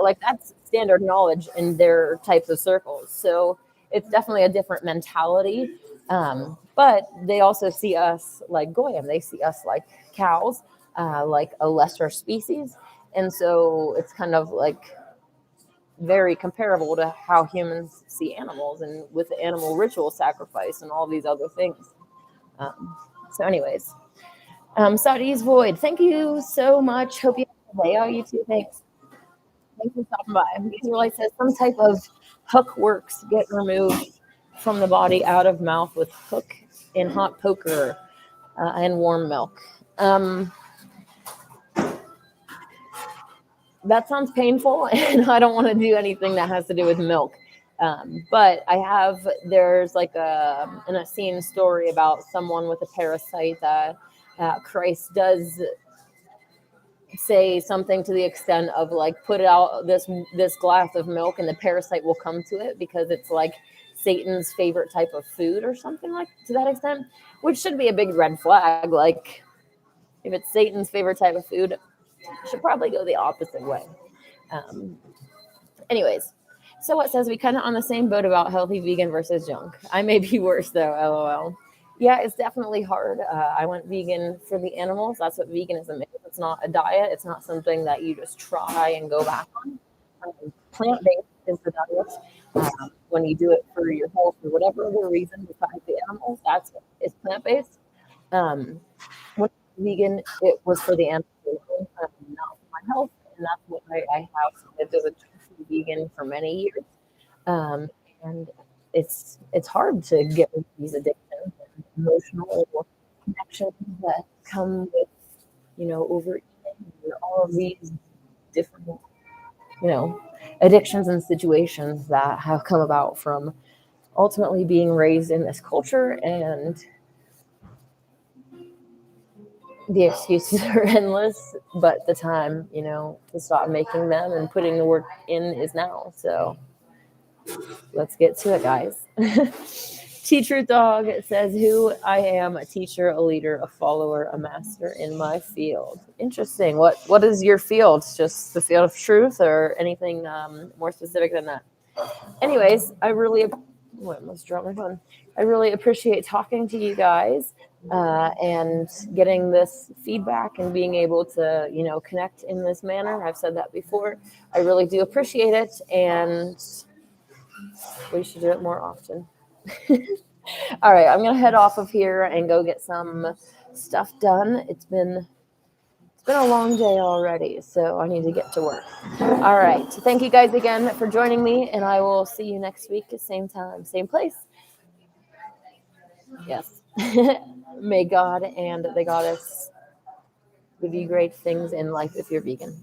Like that's standard knowledge in their types of circles. So it's definitely a different mentality. But they also see us like Goyim. They see us like cows, like a lesser species. And so it's kind of like very comparable to how humans see animals and with the animal ritual sacrifice and all these other things. So, anyways, Saudi's Void, thank you so much. Hope you have a day. Oh, you too. Thanks. Thanks for stopping by. Israelite says some type of hook works get removed from the body out of mouth with hook in hot poker and warm milk. That sounds painful, and I don't want to do anything that has to do with milk. But there's like an Essene story about someone with a parasite that Christ does say something to the extent of like, put out this glass of milk and the parasite will come to it because it's like Satan's favorite type of food or something like to that extent, which should be a big red flag. Like if it's Satan's favorite type of food, should probably go the opposite way. Anyways, so it says we kind of on the same boat about healthy vegan versus junk. I may be worse though, lol. Yeah, it's definitely hard. I went vegan for the animals. That's what veganism is. It's not a diet. It's not something that you just try and go back on. Plant-based is the diet. When you do it for your health or whatever other reason besides the animals, it's plant-based. When I was vegan, it was for the animals, not for my health, and that's what I have lived as a vegan for many years. And it's hard to get rid of these addictions and emotional connections that come with, overeating and all of these different, addictions and situations that have come about from ultimately being raised in this culture. And the excuses are endless, but the time, to stop making them and putting the work in is now. So let's get to it, guys. T-Truth Dog says, who I am: a teacher, a leader, a follower, a master in my field. Interesting. What is your field? Just the field of truth or anything more specific than that? Anyways, I almost dropped my phone. I really appreciate talking to you guys and getting this feedback and being able to, connect in this manner. I've said that before. I really do appreciate it, and we should do it more often. All right, I'm gonna head off of here and go get some stuff done. It's been a long day already, so I need to get to work. All right, thank you guys again for joining me, and I will see you next week at same time, same place. Yes. May God and the goddess give you great things in life if you're vegan.